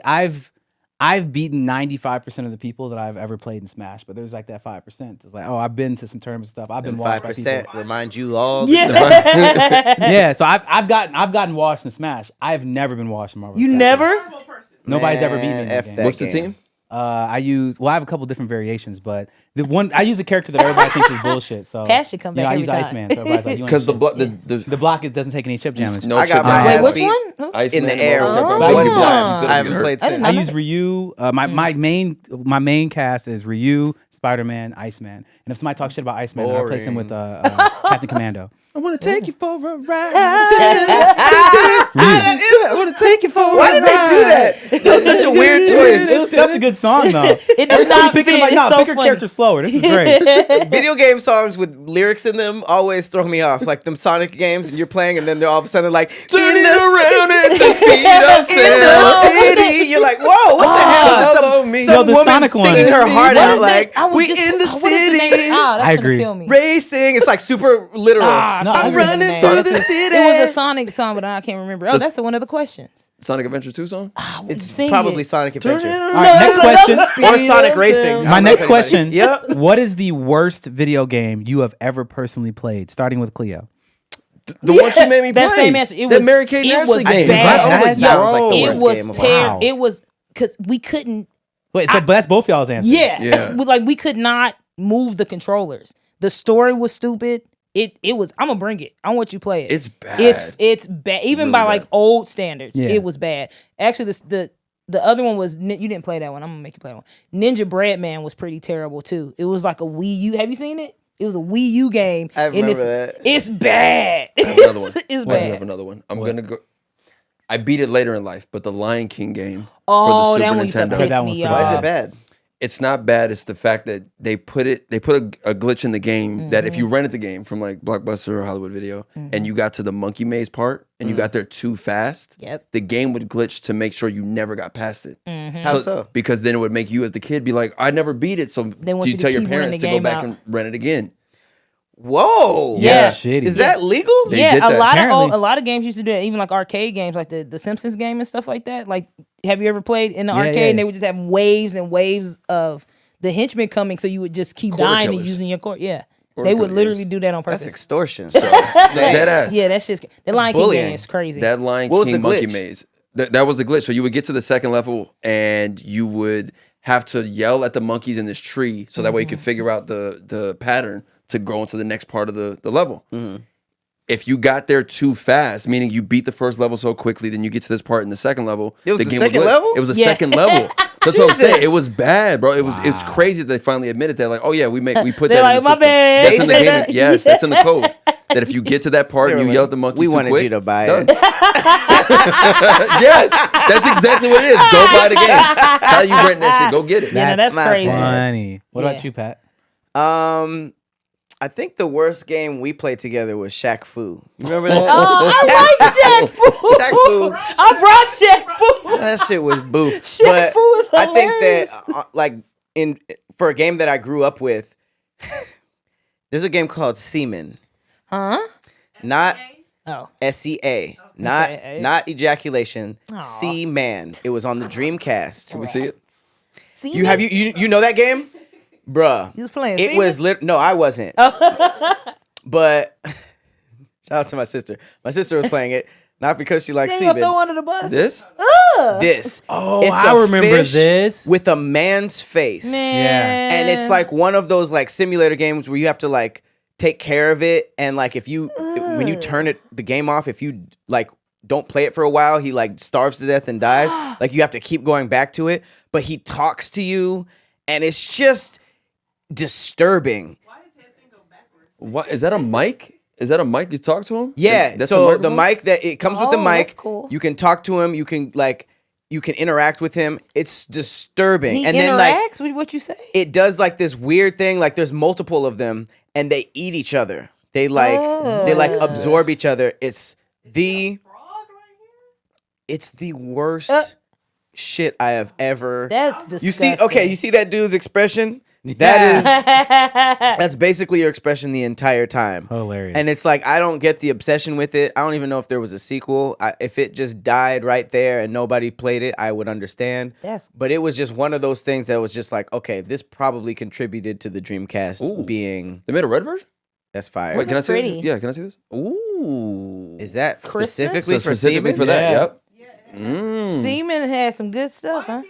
I've beaten 95% of the people that I've ever played in Smash, but there's like that 5%. It's like, oh, I've been to some tournament stuff. I've been washed by people. 5% remind you all. the Yeah. Yeah, so I've gotten washed in Smash. I've never been washed in Marvel. You never? Nobody's ever beaten me in that F game. that What's the game. team? I have a couple different variations, but I use a character that everybody thinks is bullshit. So Pat should come you know, back I every use time. Iceman. So everybody's like, you ain't Because shit. the The block doesn't take any chip damage. no I got shit. my Wait, ass which beat one? Iceman in the and air. Marvel's Capcom. Oh. Both of them. I haven't Still played I didn't since. know I that. use Ryu. My main cast is Ryu, Spider-Man, Iceman. And if somebody talks shit about Iceman, I replace him with Captain Commando. I want to take you for a ride. I want to take you for Why did they do that? That was such a weird choice. It was such a good song though. It does not fit. Pick It's so pick your funny. character slower. This is great. Video game songs with lyrics in them always throw me off. Like them Sonic games, and you're playing, and then they're all of a sudden like Turning around at the speed of in sound. the city. You're like, whoa, what the hell? Is Follow some me. some Yo, the woman Sonic one. singing her heart What out is like, that? I was we just- in the what is name? city. Ah, that's I gonna agree. kill me. Racing. It's like super literal. Ah, No, I I can't agree. remember Running the name. through the city. It was a Sonic song, but I can't remember. Oh, that's one of the questions. Sonic Adventure 2 song? It's Sing probably it. Sonic Adventure. All right, next question. Or Sonic Racing. I My don't know next if anybody- question. Yep. What is the worst video game you have ever personally played? Starting with Khleo. The one she made me play. That same answer. It that was Mary Kate and it Ashley was game. bad. That sounds like the It worst was game of all terrible. Wow. It was because we couldn't. Wait, so but that's both y'all's answers. Yeah, Yeah. Like we could not move the controllers. The story was stupid. It was. I'm gonna bring it. I want you to play it. It's bad. It's bad. Even really by bad. like old standards, Yeah. it was bad. Actually, the other one was you didn't play that one. I'm gonna make you play that one. Ninja Breadman was pretty terrible too. It was like a Wii U. Have you seen it? It was a Wii U game. I and remember it's, that. It's bad. I have another one. It's I have bad. another one. I'm gonna go. I beat it later in life, but the Lion King game Oh, for the that Super one used to Nintendo. piss That one's me pretty Why is off. it bad? It's not bad. It's the fact that they put a glitch in the game that if you rented the game from like Blockbuster or Hollywood Video and you got to the monkey maze part and you got there too fast, Yep. the game would glitch to make sure you never got past it. How so? Because then it would make you as the kid be like, I never beat it. So They want do you you to tell your keep running parents the to go game back out. and rent it again? Whoa. Yeah. Shitty. Is that legal? They Yeah, did a that. lot Apparently. of a lot of games used to do that. Even like arcade games, like the Simpsons game and stuff like that. Like, have you ever played in the arcade? yeah. And they would just have waves and waves of the henchmen coming, so you would just keep Quarter dying and killers. using your core. Yeah, Quarter they would killer literally games. do that on purpose. That's extortion. Dead ass. Yeah, that's just the Lion King bullying. game is crazy. That Lion What was King the monkey glitch? maze. That was the glitch. So you would get to the second level and you would have to yell at the monkeys in this tree so that way you could figure out the pattern to go into the next part of the level. If you got there too fast, meaning you beat the first level so quickly, then you get to this part in the second level. It was the game second glitch. level? It was the Yeah. second level. That's what I'm saying. Jesus. It was bad, bro. It's crazy that they finally admitted that. Like, oh yeah, we put They're that in like, the "My system. bad." That's in the They say game. that? Yes, that's in the code. that if you get to that part and you yell at the monkeys we too wanted quick, you to buy done. it. Yes, that's exactly what it is. Go buy the game. Tell you renting that shit. Go get it. Yeah, that's my crazy. Funny. What Yeah. about you, Pat? I think the worst game we played together was Shaq Fu. You remember that? I like Shaq Fu. Shaq Fu. I brought Shaq Fu. That shit was boof. Shaq But Fu is I think hilarious. that for a game that I grew up with, there's a game called Seaman. Huh? Not Oh. SEA. Okay. Not ejaculation. Aw. Seaman. It was on the Dreamcast. Can we see it? See, You have you know that game? Bruh. You was playing. It Seaman? was no, I wasn't. But shout out to my sister. My sister was playing it, not because she likes You ain't gonna throw Seaman. under the bus. This? This. Oh, It's I a remember fish this. with a man's face. Man. And it's like one of those like simulator games where you have to like take care of it, and like if you when you turn the game off, if you like don't play it for a while, he like starves to death and dies. Like you have to keep going back to it, but he talks to you, and it's just disturbing. What is that? A mic? Is that a mic? You talk to him? Yeah. That's So a the microphone? mic that it comes with the Oh, mic, that's cool. you can talk to him. You can interact with him. It's disturbing. He and then like interacts with what you say. it does like this weird thing. Like there's multiple of them, and they eat each other. They like absorb each other. It's the worst shit I have ever. That's disgusting. You see that dude's expression? That's basically your expression the entire time. Hilarious. And it's like I don't get the obsession with it. I don't even know if there was a sequel. If it just died right there and nobody played it, I would understand. But it was just one of those things that was just like, okay, this probably contributed to the Dreamcast being. They made a red version? That's fire. Wait, can I see pretty. this? Yeah, can I see this? Ooh. Is that Christmas? specifically So for specifically Seaman? for that, Yeah. yep. Seaman had some good stuff, huh?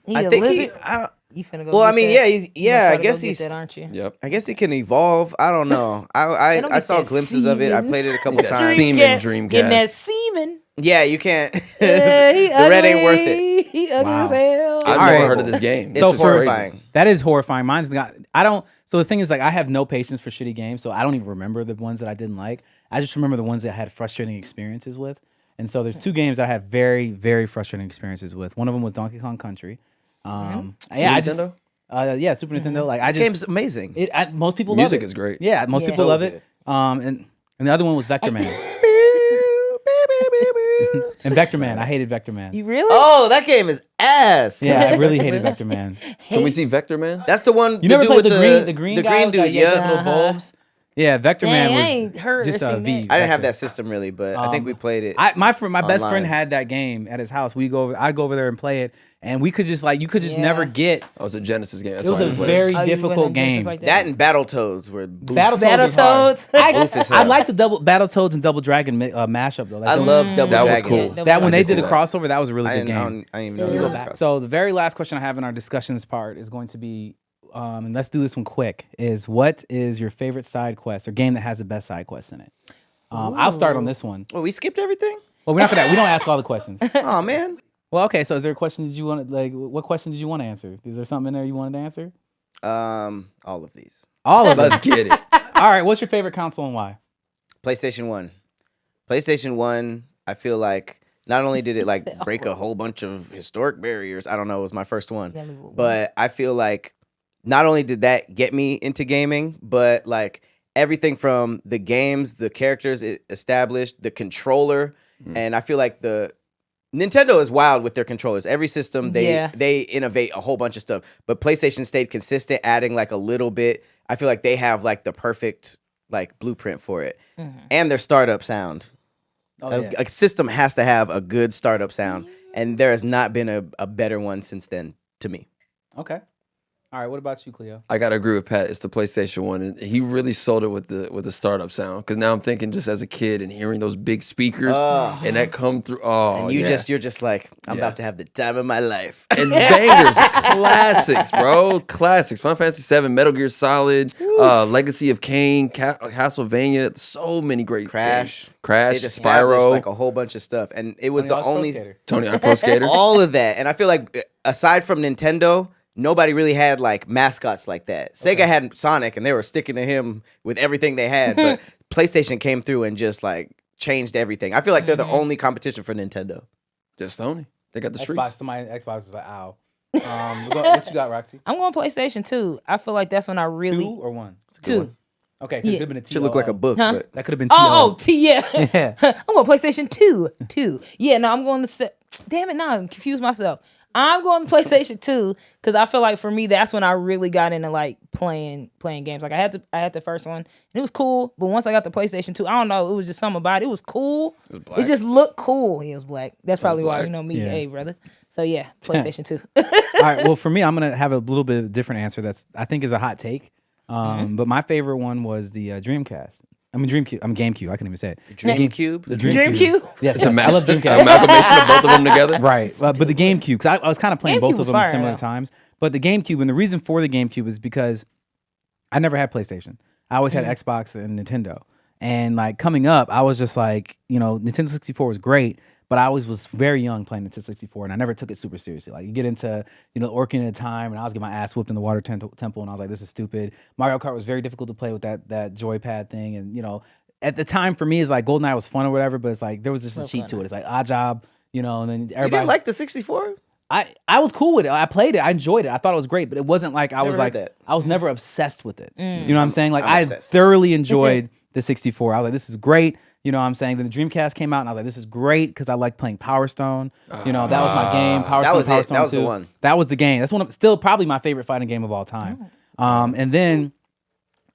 He I a think lizard? he. You finna go Well, I get mean, that? yeah, You I gonna try to guess go get he's. that, aren't you? Yep. I guess he can evolve. I don't know. I don't I get saw that glimpses of it. I semen. played it a couple Yeah, times. Seaman Getting Dreamcast. that semen. Yeah, you can't. Yeah, he the red ain't worth it. ugly. He ugly Wow. as hell. I've All never right. heard of this game. It's So This is for- horrifying. That is horrifying. Mine's not. I don't. So the thing is, like, I have no patience for shitty games, so I don't even remember the ones that I didn't like. I just remember the ones that I had frustrating experiences with. And so there's two games that I have very, very frustrating experiences with. One of them was Donkey Kong Country. Yeah, I just. Nintendo? Yeah, Super Nintendo. Like I just. Game's amazing. Most people Music love it. is great. Yeah, most Yeah. people So love good. it. And the other one was Vector Man. And Vector Man, I hated Vector Man. You really? Oh, that game is ass. Yeah, I really hated Vector Man. Can we see Vector Man? That's the one. You never dude played with the green the guy green with, dude. like, yeah, Yeah. little bulbs. Yeah, Vector Dang, Man I was ain't heard or just a seen V. that. I didn't have Vector. that system really, but I think we played it. My best friend online. had that game at his house. I'd go over there and play it, and we could just you could just never get. Oh, it's a Genesis game. That's It was why I a didn't play it. very Oh, you went difficult on Genesis game. like that and Battletoads were boof. Battletoads. was hard. Battletoads. Boof as I hell. like the Battletoads and Double Dragon mashup though. Like, I those- love Double That was Dragon. cool. that when I they can did the see that. crossover. That was a really I good game. didn't even know that was So the very last question I have in our discussions part is going to be, and let's do this one quick, is what is your favorite side quest or game that has the best side quest in it? I'll start on this one. Well, we skipped everything. Well, we're not gonna. We don't ask all the questions. Oh man. Well, okay. So is there a question did you want to what question did you want to answer? Is there something in there you wanted to answer? All of these. All of them. Let's get it. All right. What's your favorite console and why? PlayStation 1. PlayStation 1, I feel like not only did it like break a whole bunch of historic barriers, I don't know, it was my first one. But I feel like not only did that get me into gaming, but like everything from the games, the characters it established, the controller, and I feel like the Nintendo is wild with their controllers. Every system they innovate a whole bunch of stuff, but PlayStation stayed consistent, adding like a little bit. I feel like they have like the perfect like blueprint for it, and their startup sound. A system has to have a good startup sound, and there has not been a better one since then to me. Okay. All right. What about you, Khleo? I gotta agree with Pat. It's the PlayStation 1, and he really sold it with the startup sound. Because now I'm thinking, just as a kid and hearing those big speakers and that come through. Oh, And you're just like, I'm about to have the time of my life. and bangers, classics, bro, classics. Final Fantasy VII, Metal Gear Solid, Legacy of Kain, Castlevania. So many great Crash. games. Crash, It established Spyro, like a whole bunch of stuff, and it was the only Tony Hawk's Pro Skater. all of that. And I feel like aside from Nintendo, nobody really had like mascots like that. Sega had Sonic, and they were sticking to him with everything they had. But PlayStation came through and just like changed everything. I feel like they're the only competition for Nintendo. Just Sony. They got the streets. Xbox is like, ow. What you got, Roxy? I'm going PlayStation 2. I feel like that's when I really 2 or 1? 2. Okay, it could have been a T. Should look like a book, Huh? but That could have been T, yeah. I'm going PlayStation 2. Yeah, no, I'm going to damn it, now I'm confused myself. I'm going to PlayStation 2 because I feel like for me that's when I really got into like playing games. Like I had the first one and it was cool, but once I got the PlayStation 2, I don't know, it was just something about it. It was cool. It was black. It just looked cool. He was black. That's probably why, black. you know me, Yeah. hey brother. So yeah, PlayStation 2. All right. Well, for me, I'm gonna have a little bit of a different answer. That's I think is a hot take. But my favorite one was the Dreamcast. I mean GameCube. I couldn't even say it. GameCube. The Dreamcube? Yes, It's I love Dreamcast. amalgamation of both of them together. Right. But the GameCube, because I was kind of playing GameCube both of was them fire, similar though. times. But the GameCube, and the reason for the GameCube is because I never had PlayStation. I always had Xbox and Nintendo. And like coming up, I was just like, Nintendo 64 was great, but I always was very young playing Nintendo 64, and I never took it super seriously. Like you get into, Orking at a time, and I was getting my ass whooped in the water temple, and I was like, this is stupid. Mario Kart was very difficult to play with that joypad thing, and at the time for me, it's like GoldenEye was fun or whatever, but it's like there was just a cheat to it. It's like odd job, and then everybody. You didn't like the 64? I was cool with it. I played it. I enjoyed it. I thought it was great, but it wasn't like I was Never like heard that. I was never obsessed with it. You know what I'm saying? Like I'm I obsessed. thoroughly enjoyed the 64. I was like, this is great. You know what I'm saying? Then the Dreamcast came out, and I was like, this is great because I like playing Power Stone. That was my game. Power That Stone, was Power it. Stone That was 2. the one. That was the game. That's still probably my favorite fighting game of all time. And then.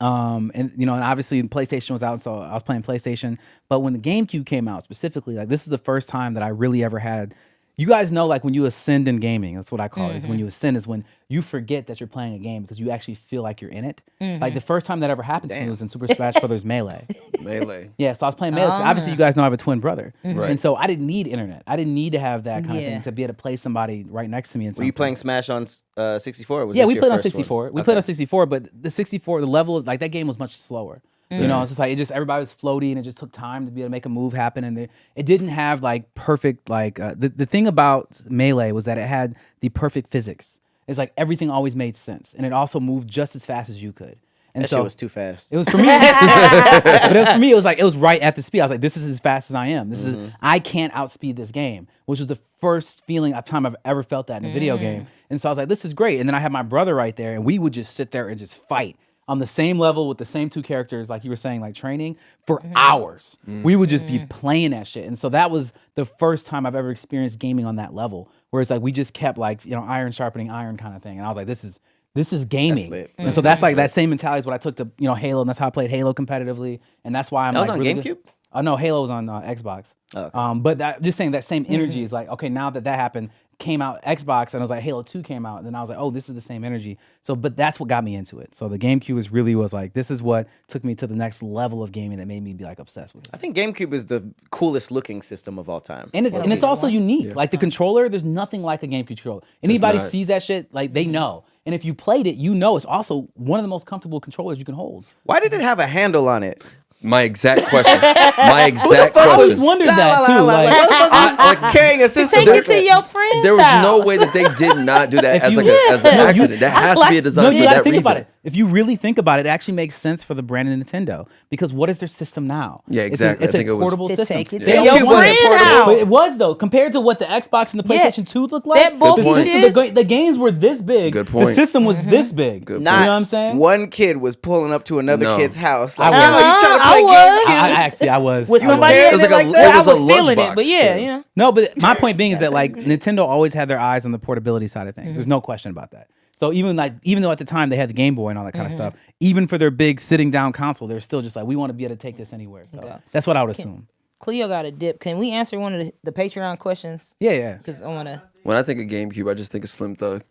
And obviously PlayStation was out, so I was playing PlayStation. But when the GameCube came out specifically, like this is the first time that I really ever had. You guys know, like when you ascend in gaming, that's what I call it. Is when you ascend is when you forget that you're playing a game because you actually feel like you're in it. Like the first time that ever happened to me was in Super Smash Brothers Melee. Melee. Yeah, so I was playing Melee. Obviously, you guys know I have a twin brother, Right. and so I didn't need internet. I didn't need to have that kind of thing to be able to play somebody right next to me. And Were you playing Smash on 64? Or was yeah, this we your played on first 64. one? We played on 64, but the 64, the level of like that game was much slower. It's just like everybody was floaty, and it just took time to be able to make a move happen, and it didn't have like perfect like the thing about Melee was that it had the perfect physics. It's like everything always made sense, and it also moved just as fast as you could. And That so shit was too fast. it was for me, but for me, it was like it was right at the speed. I was like, this is as fast as I am. This is I can't outspeed this game, which was the first feeling of time I've ever felt that in a video game. And so I was like, this is great. And then I had my brother right there, and we would just sit there and just fight on the same level with the same two characters, like you were saying, like training for hours. We would just be playing that shit. And so that was the first time I've ever experienced gaming on that level, where it's like we just kept like iron sharpening iron kind of thing. And I was like, this is gaming. lit. And so that's like that same mentality is what I took to Halo, and that's how I played Halo competitively. And that's why I'm That was like on really GameCube? good. No, Halo was on Xbox. Oh, okay. But just saying that same energy is like, okay, now that happened, came out Xbox, and I was like, Halo 2 came out, and then I was like, oh, this is the same energy. So, but that's what got me into it. So the GameCube was like, this is what took me to the next level of gaming that made me be like obsessed with it. I think GameCube is the coolest looking system of all time. And it's also unique. Like the controller, there's nothing like a GameCube controller. Anybody not. sees that shit, like they know. And if you played it, it's also one of the most comfortable controllers you can hold. Why did it have a handle on it? My exact question. My exact I always question. wondered that too. Like carrying a system. Take it to your friend's There was no house. way that they did not do that If as you- like as an accident. That has to be a design you for gotta that think reason. about it. If you really think about it, it actually makes sense for the brand of Nintendo, because what is their system now? Yeah, exactly. It's I think a it was- portable To system. take it to They your always wanted friend's it portable. house. But it was though, compared to what the Xbox and the Yeah. PlayStation 2 looked like. That bulky point. shit. The games were this big. Good point. The system was this big. Good You Not know what I'm saying? one kid was pulling up to another No. kid's house. I Like, was. yo, you trying to I play was. GameCube? I was. With I was. somebody It else was like a- like it that, was I a was feeling lunchbox. it. But yeah. No, but my point being is that like Nintendo always had their eyes on the portability side of things. There's no question about that. So even though at the time they had the Game Boy and all that kind of stuff, even for their big sitting down console, they're still just like, we want to be able to take this anywhere. So that's what I would assume. Cleo got a dip. Can we answer one of the Patreon questions? Yeah. Because I want to. When I think of GameCube, I just think of Slim Thug.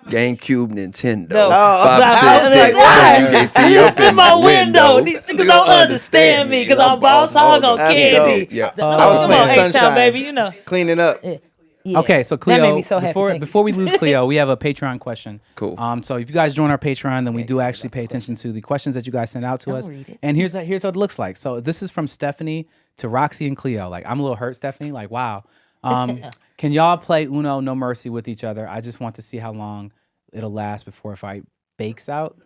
GameCube, Nintendo. No. 5 cents, like, dick, why? you can see up in my window. These niggas don't understand me because I'm boss hog on That's candy. dope. Yeah. I was Come playing on, H-Town, Sunshine. baby. You know. Cleaning up. Yeah. Okay, so That Khleo, made me so happy. before we lose Khleo, we have a Patreon question. Cool. So if you guys join our Patreon, then we do actually pay attention to the questions that you guys send out to us. read it. And here's what it looks like. So this is from Stephanie to Roxy and Khleo. Like, I'm a little hurt, Stephanie. Like, wow. Can y'all play Uno No Mercy with each other? I just want to see how long it'll last before a fight bakes out.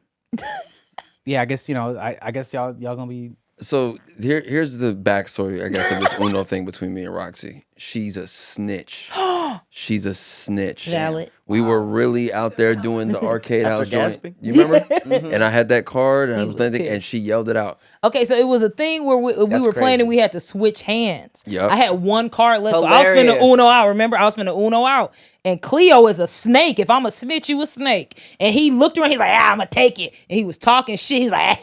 Yeah, I guess I guess y'all gonna be. So here's the backstory, I guess, of this Uno thing between me and Roxy. She's a snitch. She's a snitch. Valid. We were really out there doing the arcade After house joint. gasping? You remember? And I had that card, and I was was thinking, pissed. and she yelled it out. Okay, so it was a thing where we were playing and we had to switch hands. Yep. I had one card left, so I was finna Hilarious. Uno out. Remember, I was finna Uno out. And Khleo is a snake. If I'm a snitch, you a snake. And he looked around, he's like, I'm gonna take it. And he was talking shit. He's like,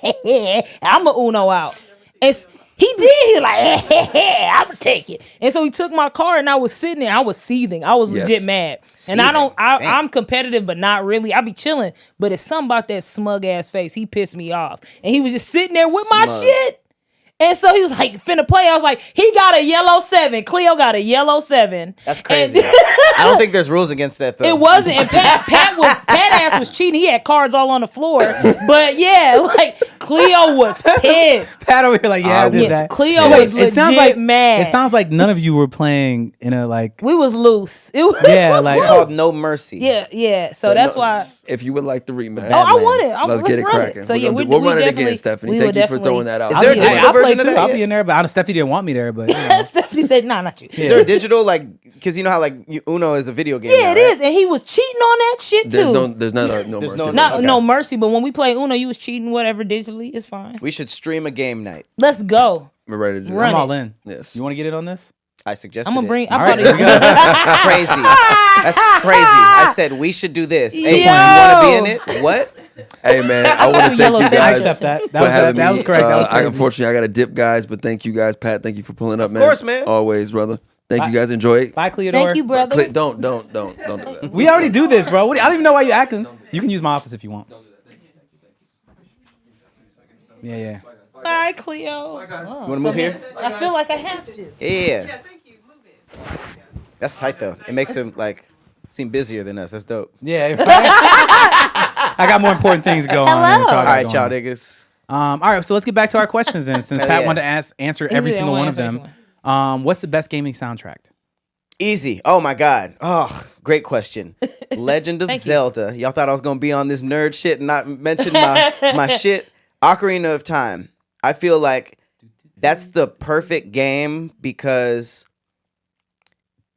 I'm a Uno out. And he did. He was like, I'm gonna take it. And so he took my card, and I was sitting there. I was seething. I was legit mad. And I'm competitive, but not really. I be chilling. But it's something about that smug ass face. He pissed me off. And he was just sitting there with my shit. And so he was like, finna play. I was like, he got a yellow 7. Khleo got a yellow 7. That's crazy. I don't think there's rules against that though. It wasn't. And Pat ass was cheating. He had cards all on the floor. But yeah, like Khleo was pissed. Pat over here like, yeah, I did that. Khleo was legit mad. It sounds like none of you were playing in a like. We was loose. It was, Yeah, like It's called No Mercy. yeah. So that's why. If you would like the rematch, I want it. let's get it cracking. So yeah, we'll run it again, Stephanie. Thank you for throwing that out. Is there a digital version of that? I'll be in there, but I know Stephanie didn't want me there. But Stephanie said, "Nah, not you." Is there a digital because you know how like Uno is a video game? Yeah, now, it right? is, and he was cheating on that shit too. There's no mercy. No mercy, but when we play Uno, you was cheating whatever digitally. It's fine. We should stream a game night. Let's go. We're ready to do Run I'm that. all in. Yes. You want to get in on this? I suggested I'm gonna it. bring. All I'm right, about here we go. That's crazy. That's crazy. I said we should do this. Hey, Yo! you want to be in it? What? Hey man, I want to Yellow thank you sandwich. I guys accept that. for having That me. was correct. That was crazy. Unfortunately, I got to dip, guys, but thank you guys, Pat. Thank you for pulling up, man. Of course, man. Always, brother. Thank you guys. Enjoy it. Bye, Cleodor. Thank you, brother. Don't do that. We already do this, bro. I don't even know why you're acting. You can use my office if you want. Yeah. Bye, Khleo. You want to move here? I feel like I have to. Yeah. That's tight though. It makes him like seem busier than us. That's dope. Yeah. I got more important things going on. than what y'all All got right, going y'all on. niggas. All right, so let's get back to our questions then. Since Pat yeah. wanted to answer every Easy, I single wanna one of answer them. What's the best gaming soundtrack? Easy. Oh my God. Oh, great question. Legend of Thank you. Zelda. Y'all thought I was gonna be on this nerd shit and not mention my shit. Ocarina of Time. I feel like that's the perfect game because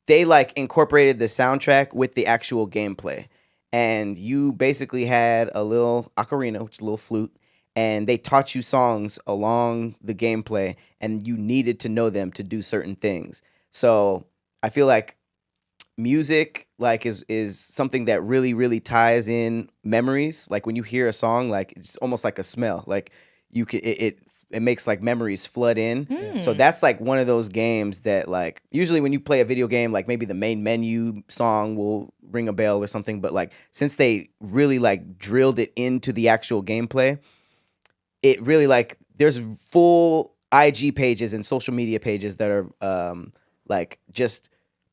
they like incorporated the soundtrack with the actual gameplay. And you basically had a little ocarina, which is a little flute, and they taught you songs along the gameplay, and you needed to know them to do certain things. So I feel like music like is something that really, really ties in memories. Like when you hear a song, like it's almost like a smell. Like you can it makes like memories flood in. So that's like one of those games that like usually when you play a video game, like maybe the main menu song will ring a bell or something. But like since they really like drilled it into the actual gameplay, it really like there's full IG pages and social media pages that are like just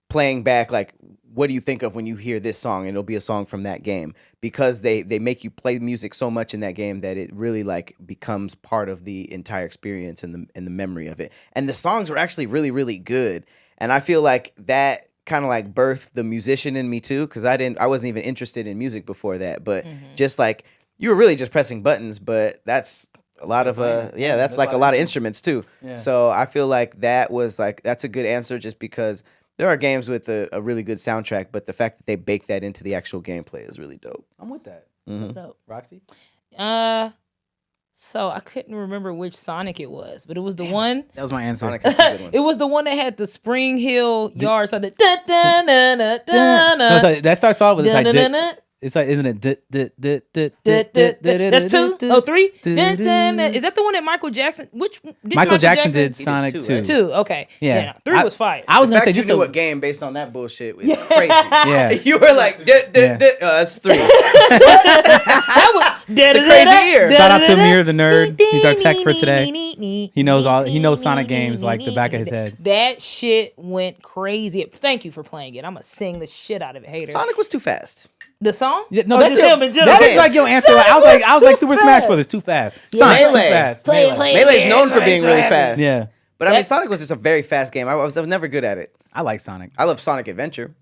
playing back like what do you think of when you hear this song, and it'll be a song from that game because they make you play music so much in that game that it really like becomes part of the entire experience and the memory of it. And the songs were actually really, really good. And I feel like that kind of like birthed the musician in me too, because I wasn't even interested in music before that. But just like you were really just pressing buttons, but that's a lot of that's like a lot of instruments too. Yeah. So I feel like that's a good answer just because there are games with a really good soundtrack, but the fact that they bake that into the actual gameplay is really dope. I'm with that. That's dope. Roxy? So I couldn't remember which Sonic it was, but it was the one. That was my answer. Sonic has some good ones. It was the one that had the Spring Hill yard. So the da da da da da No, it's like, that starts off with it's like, da. it's like, isn't it? That's 2? Oh, 3? Is that the one that Michael Jackson? Michael Jackson did He did Sonic 2, 2. right? 2. Okay. Yeah. Yeah. 3 was fire. I was The gonna fact say you just knew a a game based on that bullshit is crazy. yeah. You were like, that's 3. That was It's a crazy year. Shout out to Amir the nerd. He's our tech for today. He knows Sonic games like the back of his head. That shit went crazy. Thank you for playing it. I'm gonna sing the shit out of it, hater. Sonic was too fast. The song? Yeah, no, Or that's just him in general? that is like your answer. I was like Super Smash fast. Brothers, too fast. Yeah. Sonic, too Melee. fast. Play, Melee. play. Melee's known for being so really happy. fast. Yeah, But I mean, Sonic was just a very fast game. I was never good at it. I like Sonic. I love Sonic Adventure.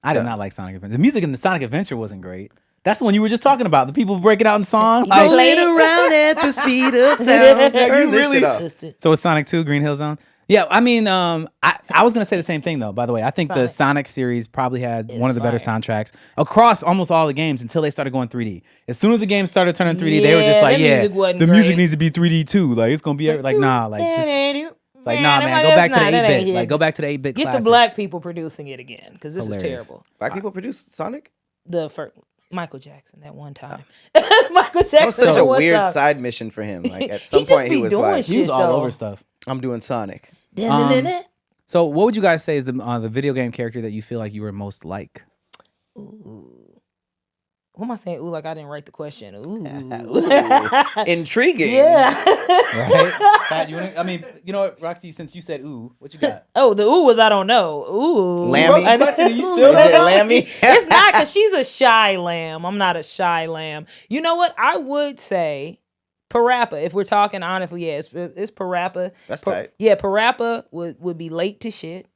I did not like Sonic Adventure. The music in the Sonic Adventure wasn't great. That's the one you were just talking about. The people breaking out in song. Rolling around at the speed of sound. you really- So it's Sonic 2, Green Hill Zone. Yeah, I mean, I was gonna say the same thing though. By the way, I think the Sonic series probably had one of the better soundtracks across almost all the games until they started going 3D. As soon as the game started turning 3D, they were just like, yeah, the music needs to be 3D too. Like it's gonna be like, nah, like just, it's like, nah, man, go back to the 8-bit. Like go back to the 8-bit. Get classics. the black people producing it again because this Hilarious. is terrible. Black people produce Sonic? The first Michael Jackson that one time. Michael Jackson. That was such a one weird time. side mission for him. Like at some just point he be was doing like, He was shit, all though. over stuff. I'm doing Sonic. So what would you guys say is the video game character that you feel like you were most like? What am I saying? Ooh, like I didn't write the question. Ooh. Intriguing. Yeah. Right? Pat, I mean, you know what, Roxy, since you said ooh, what you got? Oh, the ooh was I don't know. Ooh. Lammy? I know. You still Is it Lammy? It's not because she's a shy lamb. I'm not a shy lamb. You know what? I would say Parappa. If we're talking honestly, yeah, it's Parappa. That's tight. Yeah, Parappa would be late to shit.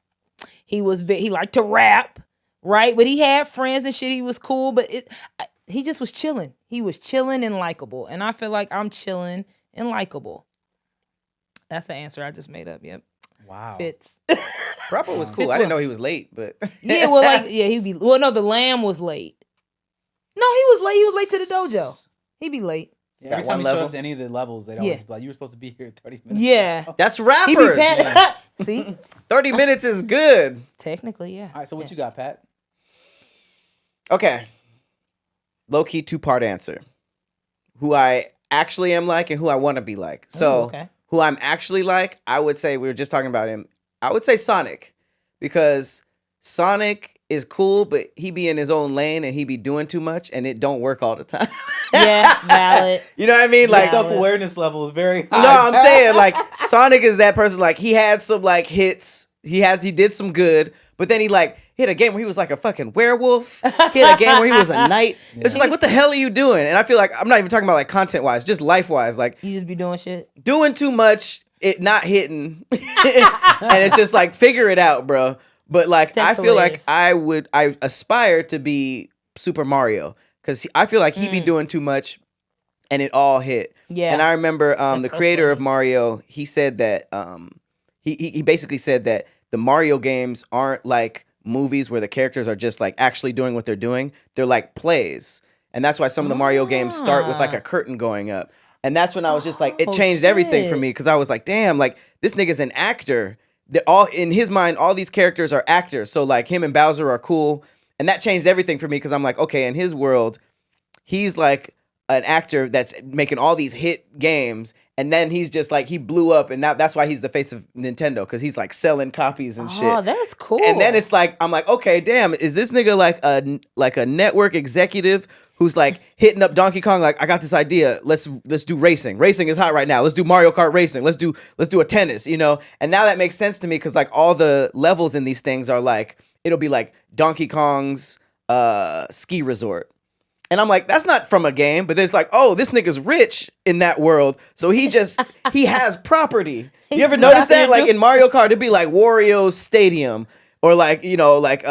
He liked to rap, right? But he had friends and shit. He was cool, but he just was chilling. He was chilling and likable. And I feel like I'm chilling and likable. That's the answer I just made up. Yep. Wow. Fits. Parappa was cool. Fits I didn't well. know he was late, but Yeah, well, like, yeah, he'd be. Well, no, the lamb was late. No, he was late. He was late to the dojo. He'd be late. Yeah, Got every time one he level? showed up to any of the levels, they'd always be like, you were supposed to be here 30 minutes Yeah. ago. that's He'd be rappers. See, 30 minutes is good. technically, yeah. All right, so what you got, Pat? Okay. Low-key two-part answer. Who I actually am like and who I want to be like. So, okay. who I'm actually like, I would say, we were just talking about him, I would say Sonic. Because Sonic is cool, but he be in his own lane and he be doing too much and it don't work all the time. Yeah, valid. You know what I mean? Like, Self-awareness level is very high. no, I'm saying like Sonic is that person. Like he had some like hits. He did some good, but then he like hit a game where he was like a fucking werewolf. He had a game where he was a knight. It's just like, what the hell are you doing? And I feel like I'm not even talking about like content wise, just life wise. Like You just be doing shit. doing too much, it not hitting, and it's just like figure it out, bro. But like That's I feel hilarious. like I aspire to be Super Mario because I feel like he be doing too much, and it all hit. Yeah. And I remember the That's so creator funny. of Mario, he said that he basically said that the Mario games aren't like movies where the characters are just like actually doing what they're doing. They're like plays. And that's why some of the Mario games start with like a curtain going up. And that's when I was just like, it Oh, changed everything for shit. me because I was like, damn, like this nigga's an actor. All in his mind, all these characters are actors. So like him and Bowser are cool. And that changed everything for me because I'm like, okay, in his world, he's like an actor that's making all these hit games. And then he's just like, he blew up. And now that's why he's the face of Nintendo because he's like selling copies and shit. Oh, that's cool. And then it's like, I'm like, okay, damn, is this nigga like a network executive who's like hitting up Donkey Kong? Like, I got this idea. Let's do racing. Racing is hot right now. Let's do Mario Kart racing. Let's do a tennis, you know? And now that makes sense to me because like all the levels in these things are like, it'll be like Donkey Kong's ski resort. And I'm like, that's not from a game, but there's like, oh, this nigga's rich in that world. So he has property. You ever notice that? Like in Mario Kart, it'd be like Wario's stadium or like, you know, like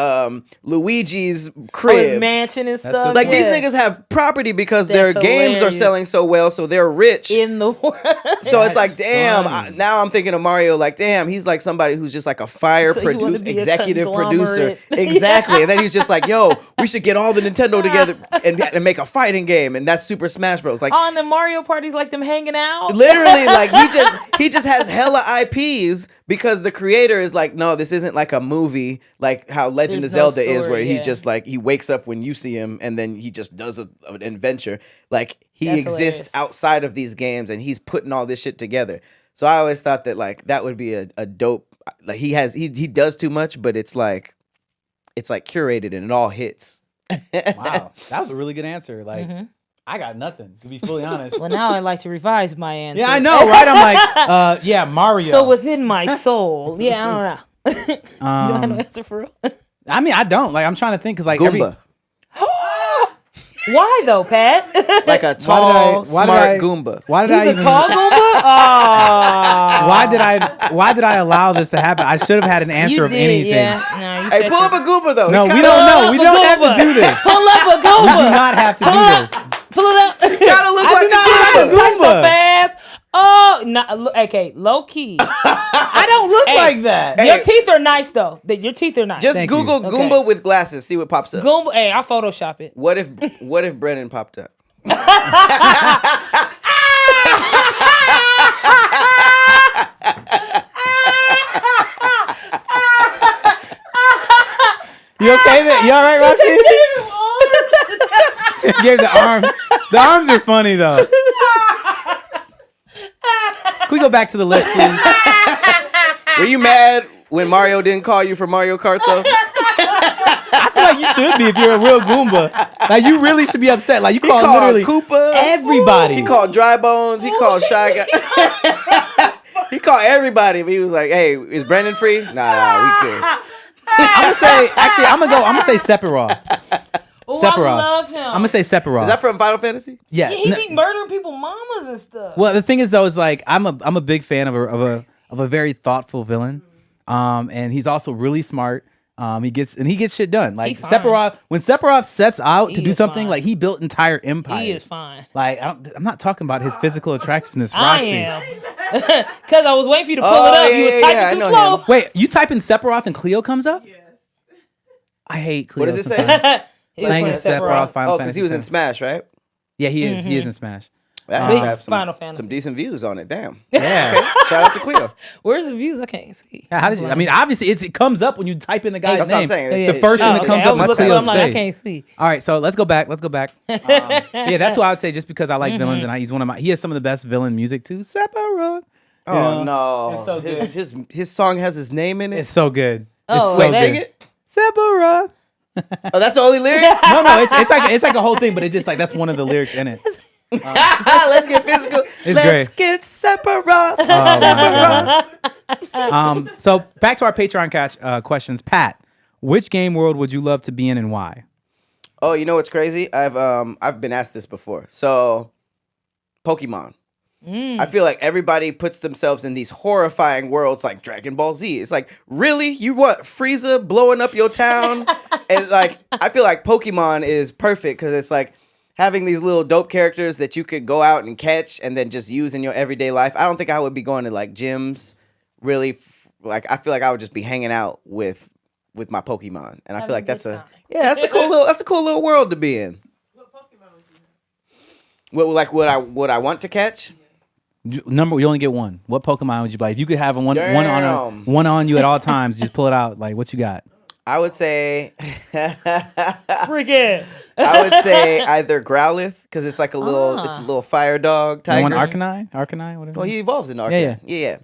Luigi's crib. his mansion and stuff. Like these yeah. niggas have property because That's their games are hilarious. selling so well, so they're rich. in the world. So it's like, That's damn. funny. Now I'm thinking of Mario. Like, damn, he's like somebody who's just like a fire So you wanna producer, be a executive producer. conglomerate. Exactly. And then he's just like, yo, we should get all the Nintendo together and make a fighting game, and that's Super Smash Bros. Like, On the Mario parties, like them hanging out. literally, like he just has hella IPs because the creator is like, no, this isn't like a movie like how Legend There's of no Zelda is, where story, he's yeah. just like he wakes up when you see him and then he just does an adventure. Like he That's exists hilarious. outside of these games and he's putting all this shit together. So I always thought that like that would be a dope. Like he does too much, but it's like curated and it all hits. Wow, that was a really good answer. Like, I got nothing, to be fully honest. Well, now I'd like to revise my answer. Yeah, I know, right? I'm like, yeah, Mario. So within my soul, yeah, I don't know. You don't have no answer for real. I mean, I don't. Like, I'm trying to think because like Goomba. Why though, Pat? Like a tall, why did smart I- Goomba. Why did He's I a even? tall Goomba. Oh. Why did I allow this to happen? I should have had an answer You of did, anything. yeah. No, you Hey, said pull up a Goomba though. No, He we kinda- don't know. We Pull don't up have a to do this. Pull up a Goomba. We do not have to do this. Pull it up. Gotta look like a I Goomba. type so fast. Oh, okay, low key. I don't look like that. Your teeth are nice though. Your teeth are nice. Just Thank Google you. Goomba with glasses. See what pops up. Goomba. Hey, I'll Photoshop it. What if Brennon popped up? You okay there? You all right, Roxy? Gave the arms. The arms are funny though. Can we go back to the list, please? Were you mad when Mario didn't call you for Mario Kart though? I feel like you should be if you're a real Goomba. Like you really should be upset. Like you He called called literally Koopa. everybody. He called Dry Bones. He called Shy Guy. He called everybody, but he was like, "Hey, is Brendan free? Nah, we could." I'm gonna say actually. I'm gonna say Sephiroth. Oh, Sephiroth. I love him. I'm gonna say Sephiroth. Is that from Final Fantasy? yeah. Yeah, he No- be murdering people, mamas and stuff. well, the thing is though, is like I'm a big fan of a very thoughtful villain, and he's also really smart. He gets shit done. Like He fine. Sephiroth, when Sephiroth sets out to He do is something, fine. like he built entire empires. He is fine. Like I'm not talking about his physical attractiveness, I Roxy. am. Because I was waiting for you to pull Oh, it up. yeah, You was yeah, typing yeah, I too know slow. him. Wait, you type in Sephiroth and Khleo comes up? Yes. I hate Khleo. What does it say? sometimes. He was Playing playing Sephiroth, Final Oh, because Fantasy he was in VII. Smash, right? Yeah, he is. He is in Smash. That Big must have Final Fantasy. some decent views on it. Damn. Yeah. Okay. Shout out to Cleo. Where's the views? I can't see. How did you? I mean, obviously, it comes up when you type in the guy's That's what I'm name. saying. It's Yeah, the first yeah. thing that comes I up was is looking, Cleo's I'm like, I face. can't see. All right, so let's go back. Yeah, that's what I would say. Just because I like villains, and he's one of my. He has some of the best villain music too. Sephiroth. Oh no. It's so good. His song has his name in it. It's so good. Oh, it's Wait, so sing good. it. Sephiroth. Oh, that's the only lyric? No, it's like a whole thing, but it's just like that's one of the lyrics in it. Let's get physical. It's Let's great. get Sephiroth. Oh, my Sephiroth. So back to our Patreon questions. Pat, which game world would you love to be in and why? Oh, you know what's crazy? I've been asked this before. So, Pokemon. I feel like everybody puts themselves in these horrifying worlds like Dragon Ball Z. It's like, really? You want Frieza blowing up your town? And like, I feel like Pokemon is perfect because it's like having these little dope characters that you could go out and catch and then just use in your everyday life. I don't think I would be going to like gyms. Really, like I feel like I would just be hanging out with my Pokemon, and I feel like that's a cool little world to be in. What Pokemon would you have? What I want to catch? You only get one. What Pokemon would you buy? If you could have one Damn. on you at all times, just pull it out. Like, what you got? I would say Freaking. I would say either Growlithe because it's like a little fire dog You tiger. want Arcanine, whatever. Well, he evolves in Arcanine. Yeah. Yeah.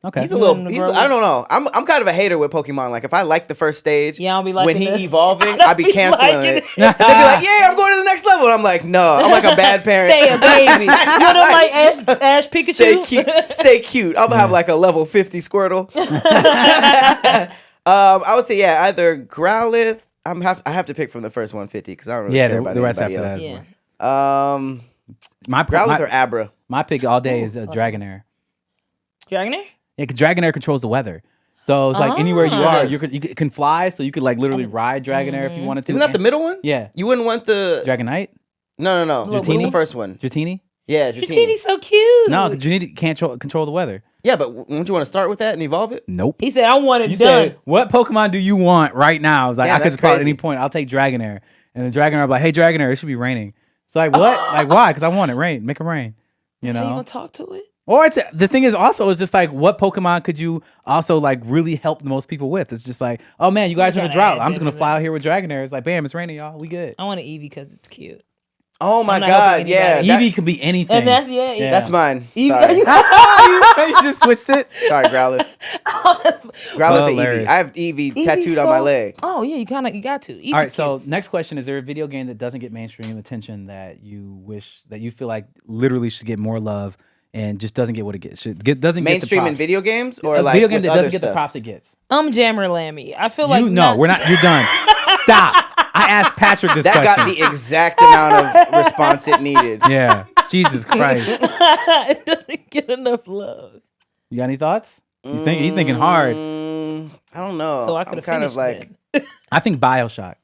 Okay. He's a You little. want him to He's. grow I don't know. I'm kind of a hater with Pokemon. Like if I like the first stage, Yeah, I'll be when liking he it. evolving, I I be be canceling liking it. it. They be like, "Yeah, I'm going to the next level." And I'm like, "No, I'm like a bad parent." Stay a baby. You know like Ash Pikachu? Stay cute. Stay cute. I'm gonna have like a level 50 Squirtle. I would say either Growlithe. I have to pick from the first 150 because I don't really care about the rest anybody after else. that. Yeah. Growlithe or Abra. My pick all day is Dragonair. Dragonair? Yeah, 'cause Dragonair controls the weather. So it's like anywhere you are, does. you can fly. So you could like literally ride Dragonair if you wanted to. Isn't that the middle one? Yeah. You wouldn't want the Dragonite? No. What's the Dratini? first one? Dratini? Yeah, Dratini. Dratini's so cute. No, Dratini can't control the weather. Yeah, but wouldn't you want to start with that and evolve it? Nope. He said, I want it You done. said, what Pokemon do you want right now? It's like, Yeah, I could that's just call at crazy. any point. I'll take Dragonair. And the Dragonair will be like, hey, Dragonair, it should be raining. So like, what? Like, why? Because I want it rain. Make it rain. You So you know? gonna talk to it? Or the thing is also, it's just like, what Pokemon could you also like really help the most people with? It's just like, oh man, you guys are in a gotta drought. add I'm just that going to in fly there. out here with Dragonair. It's like, bam, it's raining, y'all. We good. I want an Eevee because it's cute. Oh my I'm not god, helping yeah. anybody. that- Eevee can be anything. And that's That's mine. Eevee. Sorry, you just switched it. sorry, Growlithe. Growlithe the Hilarious. Eevee. I have Eevee Eevee's tattooed on my leg. Oh yeah, you got to. Eevee's All right, so cute. next question: is there a video game that doesn't get mainstream attention that you feel like literally should get more love and just doesn't get what it gets? Doesn't Mainstream get the in props. video games or a like video game with that other doesn't get the stuff? props it gets. UmJammer Lammy. I feel like We're not. You're done. Stop. I asked Patrick this That question. got the exact amount of response it needed. Yeah. Jesus Christ. it doesn't get enough love. You got any thoughts? He's thinking hard. I don't know. So I I'm could have kind finished of like I think BioShock.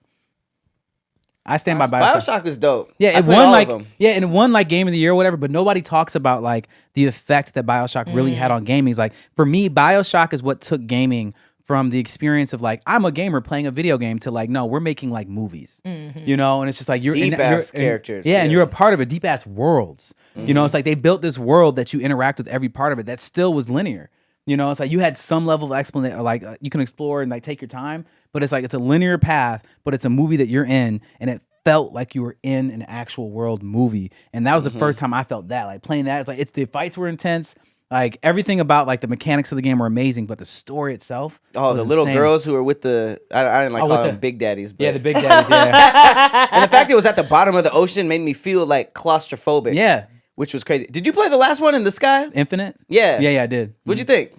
I stand by BioShock. BioShock was dope. Yeah, I it played won all like of them. it won like Game of the Year or whatever. But nobody talks about like the effect that BioShock really had on gaming. It's like for me, BioShock is what took gaming from the experience of like I'm a gamer playing a video game to like no, we're making like movies, you know, and it's just like you're Deep ass characters. Yeah, and you're a part of it. Deep ass worlds. You know, it's like they built this world that you interact with every part of it that still was linear. You know, it's like you had some level of explanation, like you can explore and like take your time, but it's like it's a linear path, but it's a movie that you're in, and it felt like you were in an actual world movie, and that was the first time I felt that. Like playing that, it's like the fights were intense, like everything about like the mechanics of the game were amazing, but the story itself. Oh, was the little insane. girls who were with the I didn't like with calling them the- big daddies. But. Yeah, the big daddies. Yeah, And the fact it was at the bottom of the ocean made me feel like claustrophobic. yeah. Which was crazy. Did you play the last one in the sky? Infinite. Yeah. Yeah, I did. What'd you think?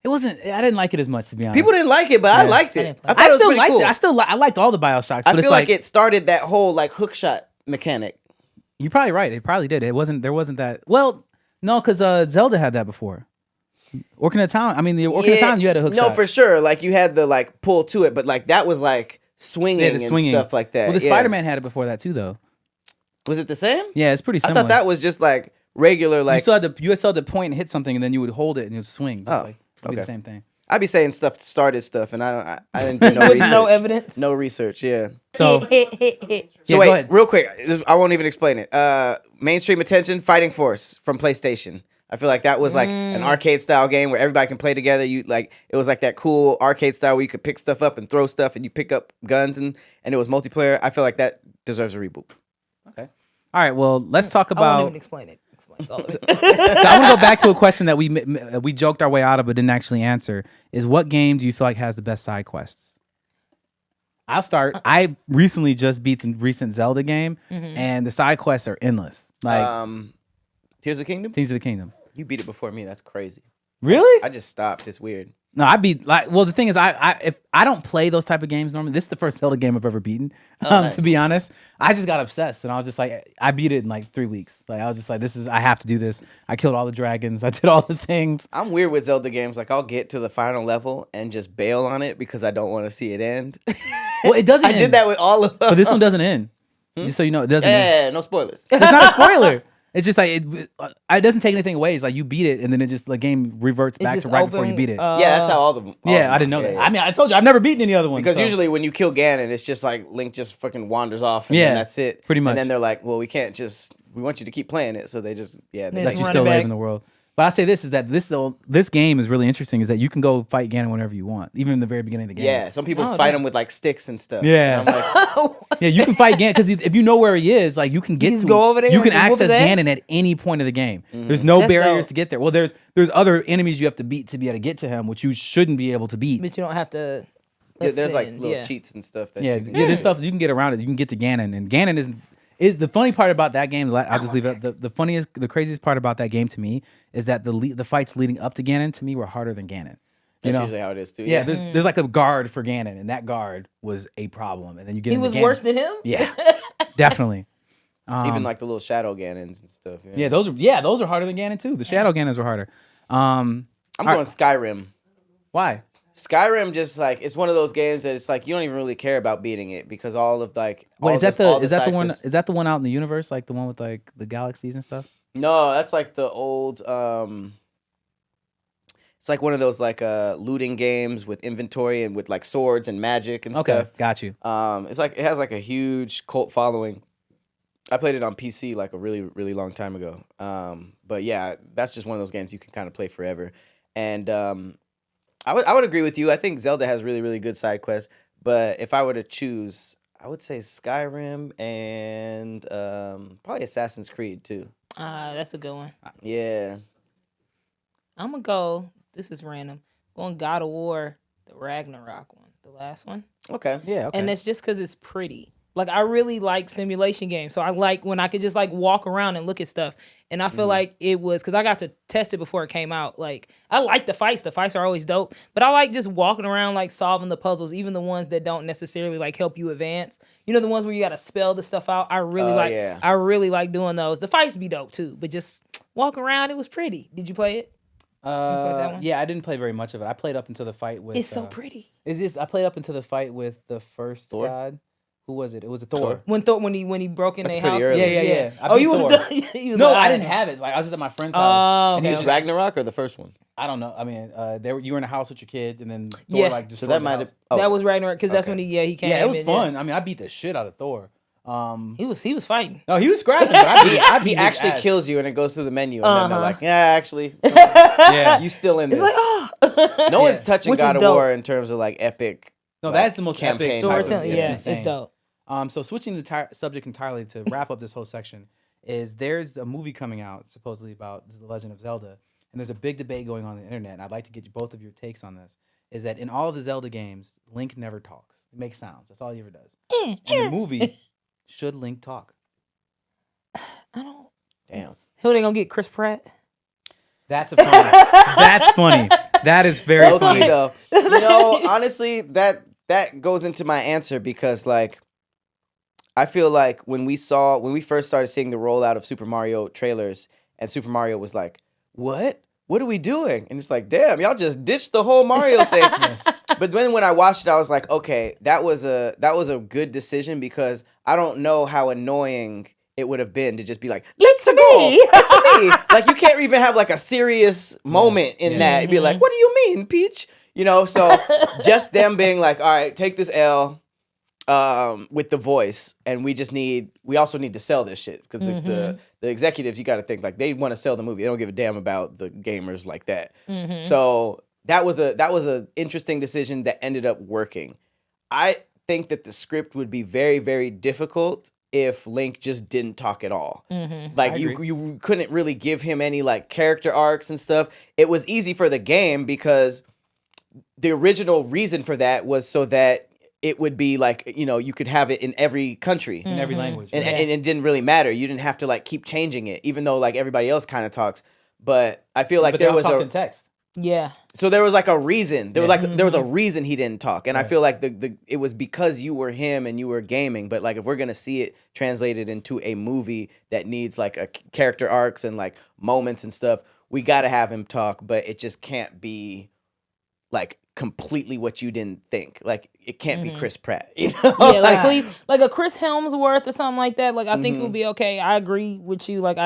It wasn't. I didn't like it as much, to be honest. People didn't like it, but I liked I it. didn't play I it. thought it was still pretty liked cool. it. I liked all the BioShocks. But I it's feel like like it started that whole like hook shot mechanic. You're probably right. It probably did. There wasn't that. Well, no, because Zelda had that before. Orkin of Town. I mean, the Orkin of Town, you had a hook No, shot. for sure. Like you had the like pull to it, but like that was like swinging, Yeah, the swinging and stuff like that. Well, the Yeah. Spider-Man had it before that too, though. Was it the same? Yeah, it's pretty I similar. thought that was just like regular. you Like still had to point and hit something, and then you would hold it and it would swing. It's Oh, like, it'd be the okay. same thing. I'd be saying stuff started stuff, and I didn't do no With research. no evidence. No research. Yeah. So So yeah, go wait, ahead. real quick. I won't even explain it. Mainstream attention, Fighting Force from PlayStation. I feel like that was like an arcade style game where everybody can play together. You like it was like that cool arcade style where you could pick stuff up and throw stuff, and you pick up guns and it was multiplayer. I feel like that deserves a reboot. Okay. All right. Well, let's talk I won't about. even explain it. Explains all of it. So I want to go back to a question that we joked our way out of but didn't actually answer. Is what game do you feel like has the best side quests? I'll start. I recently just beat the recent Zelda game, and the side quests are endless. Like Tears of the Kingdom. Tears of the Kingdom. You beat it before me. That's crazy. Really? I just stopped. It's weird. No, I beat like. Well, the thing is, if I don't play those type of games normally. This is the first Zelda game I've ever beaten. Nice. To be honest, I just got obsessed, and I was just like, I beat it in like 3 weeks. Like I was just like, I have to do this. I killed all the dragons. I did all the things. I'm weird with Zelda games. Like I'll get to the final level and just bail on it because I don't want to see it end. Well, it doesn't. I end, did that with all of them. but this one doesn't end. Just so you know, it doesn't. end. Yeah, no spoilers. It's not a spoiler. It's just like it doesn't take anything away. It's like you beat it, and then it just the game reverts back to just right before you open, beat it. Yeah, that's how all of them. Yeah, I didn't know that. I mean, I told you I've never beaten any other one. Because so. usually when you kill Ganon, it's just like Link just fucking wanders off and Yeah, then that's it. pretty much. And then they're like, well, we can't just, we want you to keep playing it. So they just, they Just like just- you run still it live back. in the world. But I say this is that this game is really interesting. Is that you can go fight Ganon whenever you want, even in the very beginning of the game. yeah, some people Oh, fight damn. him with like sticks and stuff. Yeah. And I'm like, Yeah, you can fight Ganon because if you know where he is, like you can get just to go him. over there You can and whoop access his ass? Ganon at any point of the game. There's no That's barriers dope. to get there. Well, there's other enemies you have to beat to be able to get to him, which you shouldn't be able to beat. But you don't have to. there's like ascend, little yeah. cheats and stuff. That Yeah, you can there's stuff that you can get around it. You can get to Ganon, and Ganon is the funny part about that game. I'll just leave it. The craziest part about that game to me is that the fights leading up to Ganon to me were harder than Ganon. That's usually how it is too. Yeah, there's like a guard for Ganon, and that guard was a problem. And then you get He into was Ganon. worse than him. Yeah, definitely. Even like the little shadow Ganons and stuff. Yeah, those are harder than Ganon too. The Shadow Ganons were harder. I'm going Skyrim. Why? Skyrim just like it's one of those games that it's like you don't even really care about beating it because all of like Wait, all is that all the side one? quests- Is that the one out in the universe, like the one with like the galaxies and stuff? No, that's like the old it's like one of those like looting games with inventory and with like swords and magic and Okay, stuff. got you. It's like it has like a huge cult following. I played it on PC like a really, really long time ago. But yeah, that's just one of those games you can kind of play forever. And I would agree with you. I think Zelda has really, really good side quests. But if I were to choose, I would say Skyrim and probably Assassin's Creed too. That's a good one. Yeah. I'm gonna go. This is random. Going God of War, the Ragnarok one, the last one, Okay. Yeah, okay. and that's just because it's pretty. Like I really like simulation games, so I like when I could just like walk around and look at stuff. And I feel like it was because I got to test it before it came out. Like I like the fights. The fights are always dope, but I like just walking around like solving the puzzles, even the ones that don't necessarily like help you advance. You know, the ones where you got to spell the stuff out. I really yeah. I really like doing those. The fights be dope too, but just walk around, it was pretty. Did you play it? that one? Yeah, I didn't play very much of it. I played up until the fight with. It's so pretty. I played up until the fight with the first Thor? god. Who was it? It was a Thor. When he broke in That's their pretty house. early. Yeah. Oh, you was Thor. done. You was No, like, I didn't have it. It's like I was just at my friend's house. okay. he Was was Ragnarok or the first one? I don't know. I mean, you were in a house with your kid, and then Thor Yeah. like just So that might have. Oh, That was Ragnarok because that's when he came. Yeah, it was in, fun. I mean, I beat the shit out of Thor. He was fighghting. No, he was scrapping. But I beat he his actually ass. kills you, and it goes to the menu, and then they're like, "Yeah, actually, Yeah. you still in this." It's like, oh. no one's touching Which is God of dope. War in terms of like epic. No, like, that's the most campaign epic. type of- Storytelling, yeah, it's insane. dope. So switching the subject entirely to wrap up this whole section is there's a movie coming out supposedly about the Legend of Zelda, and there's a big debate going on the internet. And I'd like to get both of your takes on this. Is that in all of the Zelda games, Link never talks. He makes sounds. That's all he ever does. In the movie, should Link talk? I don't. Damn. Who they gonna get? Chris Pratt? That's funny. That's funny. That is very Low-key, funny. though. Honestly, that goes into my answer because like I feel like when we first started seeing the rollout of Super Mario trailers and Super Mario was like, what are we doing? And it's like, damn, y'all just ditched the whole Mario thing. But then when I watched it, I was like, okay, that was a good decision because I don't know how annoying it would have been to just be like, it's a goal. It's a me. Like you can't even have like a serious moment in that. It'd be like, what do you mean, Peach? So just them being like, all right, take this L with the voice, and we also need to sell this shit because the executives, you got to think like they want to sell the movie. They don't give a damn about the gamers like that. So that was a interesting decision that ended up working. I think that the script would be very, very difficult if Link just didn't talk at all. Like you couldn't really give him any like character arcs and stuff. It was easy for the game because the original reason for that was so that it would be like, you could have it in every country. In every language. And it didn't really matter. You didn't have to like keep changing it, even though like everybody else kind of talks. But I feel like but there they all was talk in text. Yeah. so there was like a reason. There was a reason he didn't talk. And I Right. feel like it was because you were him and you were gaming. But like if we're gonna see it translated into a movie that needs like a character arcs and like moments and stuff, we gotta have him talk, but it just can't be like completely what you didn't think. Like it can't be Chris Pratt. Yeah, like please, like a Chris Helmsworth or something like that. Like I think it would be okay. I agree with you. Like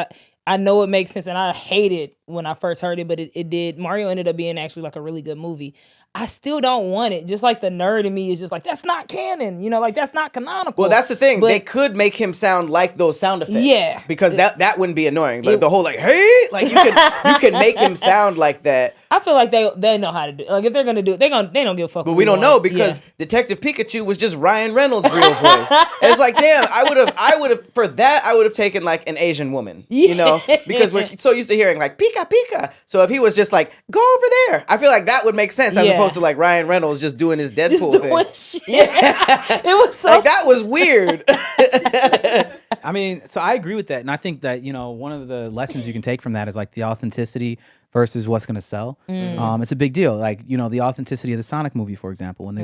I know it makes sense, and I hated when I first heard it, but it did. Mario ended up being actually like a really good movie. I still don't want it. Just like the nerd in me is just like, that's not canon. Like that's not canonical. Well, that's the thing. But They could make him sound like those sound effects. Yeah. Because that wouldn't be annoying. Like the whole like, hey, like you can make him sound like that. I feel like they know how to do it. Like if they're gonna do it, they don't give a fuck. But what we don't know want. because Yeah. Detective Pikachu was just Ryan Reynolds' real voice. And it's like, damn, I would have taken like an Asian woman. Because we're so used to hearing like Pika Pika. So if he was just like, go over there, I feel like that would make sense as Yeah. opposed to like Ryan Reynolds just doing his just Deadpool doing thing. shit. Yeah. It was so Like that was weird. I mean, so I agree with that, and I think that one of the lessons you can take from that is like the authenticity versus what's going to sell. It's a big deal. Like the authenticity of the Sonic movie, for example, when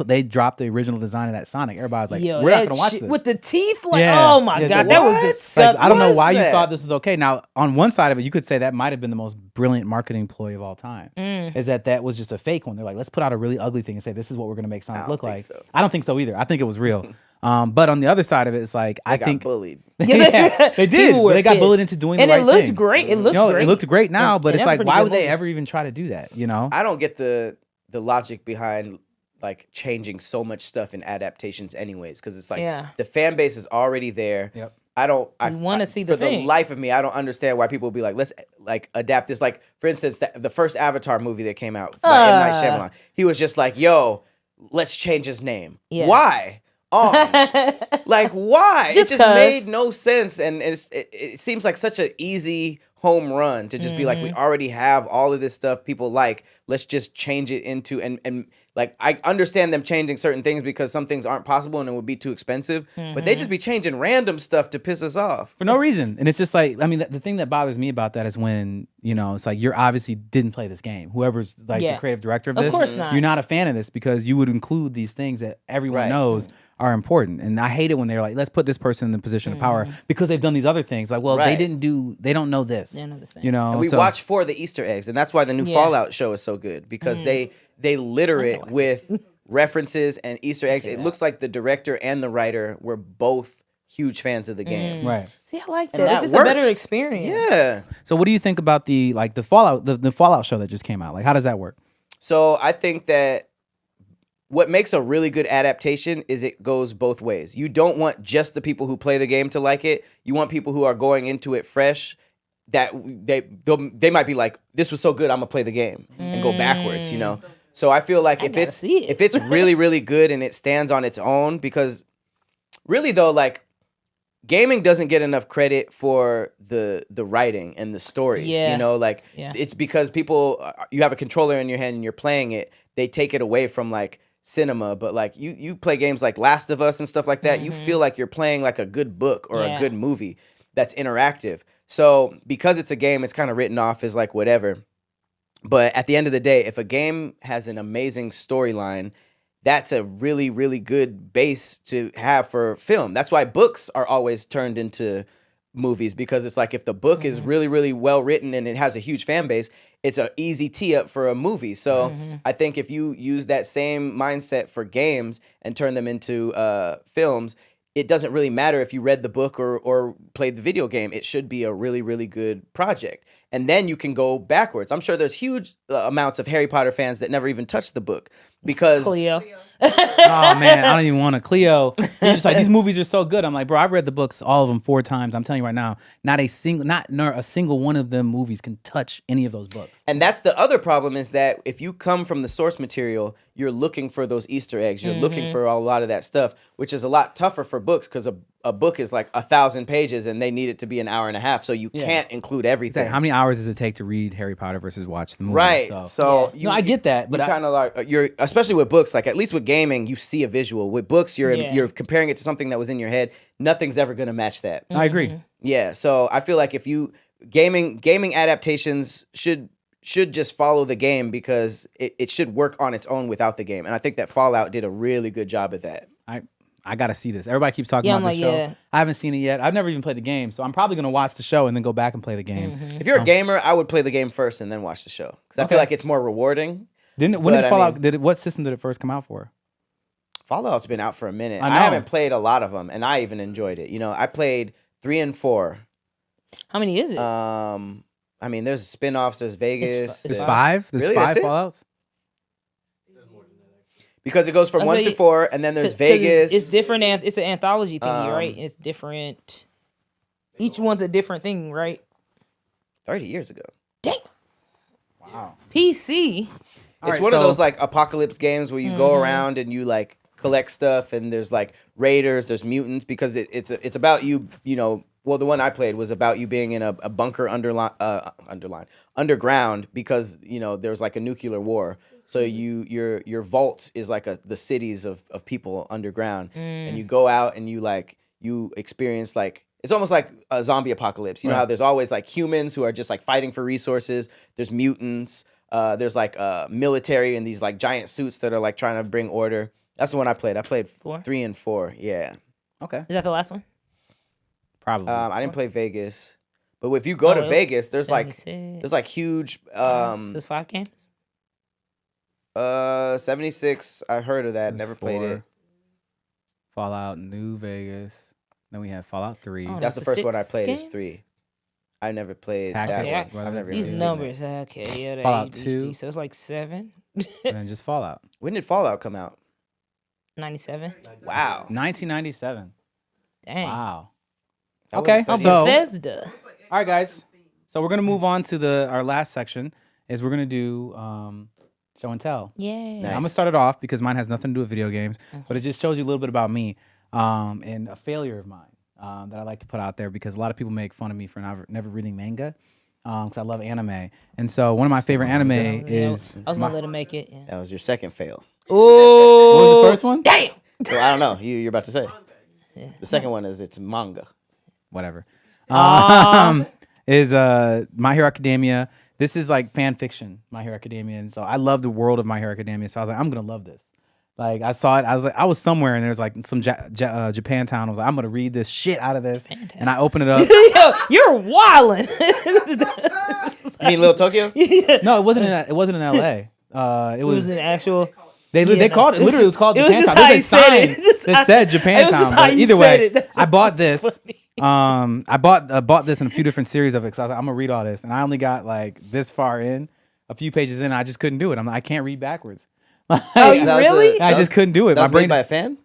they dropped the original design of that Sonic, everybody was like, Yo, we're not that going to watch shit this with the teeth. Like, Yeah. oh my Yeah, god, the that was what? disgusting. Like, I don't know was why you that? thought this was okay. Now, on one side of it, you could say that might have been the most brilliant marketing ploy of all time. Is that was just a fake one. They're like, let's put out a really ugly thing and say this is what we're going to make Sonic don't look think like. so. I don't think so either. I think it was real. But on the other side of it, it's like I Got think bullied. yeah, they did. People were They got pissed. bullied into doing and the right it looked thing. great. It looked great. It looked great now, but and it's that's a like, pretty why good would they movie. ever even try to do that? I don't get the logic behind like changing so much stuff in adaptations anyways, because it's like Yeah. the fan base is already there. Yep. I wanna see the for thing. the life of me, I don't understand why people would be like, let's like adapt this. Like for instance, the first Avatar movie that came out by M. Night Shyamalan, he was just like, yo, let's change his name. Yeah. Why? Like why? Just it just 'cause. made no sense, and it seems like such an easy home run to just be like, we already have all of this stuff people like, let's just change it into and like I understand them changing certain things because some things aren't possible and it would be too expensive, but they just be changing random stuff to piss us off for no reason. And it's just like, I mean, the thing that bothers me about that is when, it's like you're obviously didn't play this game. Whoever's like Yeah. the creative director of Of this, course not. you're not a fan of this because you would include these things that everyone Right. knows are important. And I hate it when they're like, let's put this person in the position of power because they've done these other things. Like, well, they Right. they don't know this. They don't understand. And we so, watch for the Easter eggs, and that's why the new Yeah. Fallout show is so good because they litter it references and Easter eggs. It looks like the director and the writer were both huge fans of the game. Right. See, I like And that. that It's just a better works. experience. Yeah. So what do you think about the Fallout the Fallout show that just came out? Like, how does that work? So I think that what makes a really good adaptation is it goes both ways. You don't want just the people who play the game to like it. You want people who are going into it fresh that they might be like, this was so good, I'm gonna play the game and go backwards, you know? So I feel like if it's really, really good and it stands on its own, because really though, like, gaming doesn't get enough credit for the writing and the stories, you know? Like, it's because people, you have a controller in your hand and you're playing it, they take it away from, like, cinema. But, like, you play games like Last of Us and stuff like that, you feel like you're playing, like, a good book or a good movie that's interactive. So because it's a game, it's kind of written off as, like, whatever. But at the end of the day, if a game has an amazing storyline, that's a really, really good base to have for film. That's why books are always turned into movies, because it's like if the book is really, really well written and it has a huge fan base, it's an easy tee up for a movie. So I think if you use that same mindset for games and turn them into films, it doesn't really matter if you read the book or played the video game. It should be a really, really good project. And then you can go backwards. I'm sure there's huge amounts of Harry Potter fans that never even touched the book because... Khleo. Oh man, I don't even want to. Khleo, he's just like, these movies are so good. I'm like, bro, I've read the books, all of them 4 times. I'm telling you right now, not a single one of them movies can touch any of those books. And that's the other problem, is that if you come from the source material, you're looking for those Easter eggs. You're looking for a lot of that stuff, which is a lot tougher for books, because a book is like 1,000 pages and they need it to be an hour and a half. So you can't include everything. How many hours does it take to read Harry Potter versus watch the movie? Right. So no, I get that, but you kind of like, you're, especially with books, like at least with gaming, you see a visual. With books, you're comparing it to something that was in your head. Nothing's ever going to match that. I agree. Yeah. So I feel like if you gaming adaptations should just follow the game, because it should work on its own without the game. And I think that Fallout did a really good job at that. I gotta see this. Everybody keeps talking about the show. I haven't seen it yet. I've never even played the game, so I'm probably gonna watch the show and then go back and play the game. If you're a gamer, I would play the game first and then watch the show, because I feel like it's more rewarding. What system did it first come out for? Fallout's been out for a minute. I haven't played a lot of them, and I even enjoyed it. You know, I played 3 and 4. How many is it? I mean, there's spin-offs. There's Vegas. There's 5. There's Really? 5 That's it? Fallouts. Because it goes from 1 to 4, and then there's Vegas. It's different. It's an anthology thingy, right? It's different. Each one's a different thing, right? 30 years ago. Dang. Wow. PC. It's one of those like apocalypse games where you go around and you like collect stuff, and there's like raiders, there's mutants, because it's about you. You know, well, the one I played was about you being in a bunker underground, because you know there's like a nuclear war. So your vault is like the cities of people underground, and you go out and you experience like, it's almost like a zombie apocalypse. You know how there's always like humans who are just like fighting for resources. There's mutants. There's like military in these like giant suits that are like trying to bring order. That's the one I played. I played 3 and 4. Yeah. Okay. Is that the last one? Probably. I didn't play Vegas, but if you go to Vegas, there's 76. like huge. So it's 5 games. 76. I heard of that. Never played it. Fallout New Vegas. Then we have Fallout 3. That's the first one I played. games? Is 3. I never played Tactics, that one. I've never These played numbers, okay, yeah. Fallout ADHD, 2. So it's like 7. And then just Fallout. When did Fallout come out? 97. Wow. 1997. Dang. Wow. That Okay, was- so Bethesda. all right, guys. So we're gonna move on to our last section. Is we're gonna do show and tell. Yeah. I'm gonna start it off because mine has nothing to do with video games, but it just shows you a little bit about me and a failure of mine that I like to put out there, because a lot of people make fun of me for never reading manga because I love anime. And so one of my favorite anime is. I was gonna let him make it. Yeah. That was your second fail. Oh. What was the first one? Damn. Well, I don't know. You're about to say. The second one is it's manga. Whatever. Is My Hero Academia. This is like fan fiction, My Hero Academia, and so I love the world of My Hero Academia. So I was like, I'm gonna love this. Like I saw it, I was somewhere, and there's like some Japantown. I was like, I'm gonna read this shit out of this, and I open it up. Yo, you're wildin'. You mean Little Tokyo? No, it wasn't in L.A. It It was was an actual. They called it literally. It was called it was Japan just Time. how There's a you said sign it. that said Japan it was just Time. how But you either said way, it. That's I bought just this. funny. I bought this in a few different series of it because I was like, I'm gonna read all this, and I only got like this far in, a few pages in, and I just couldn't do it. I'm like, I can't read backwards. Oh, you really? I just couldn't do it. That My was brain. made by a fan?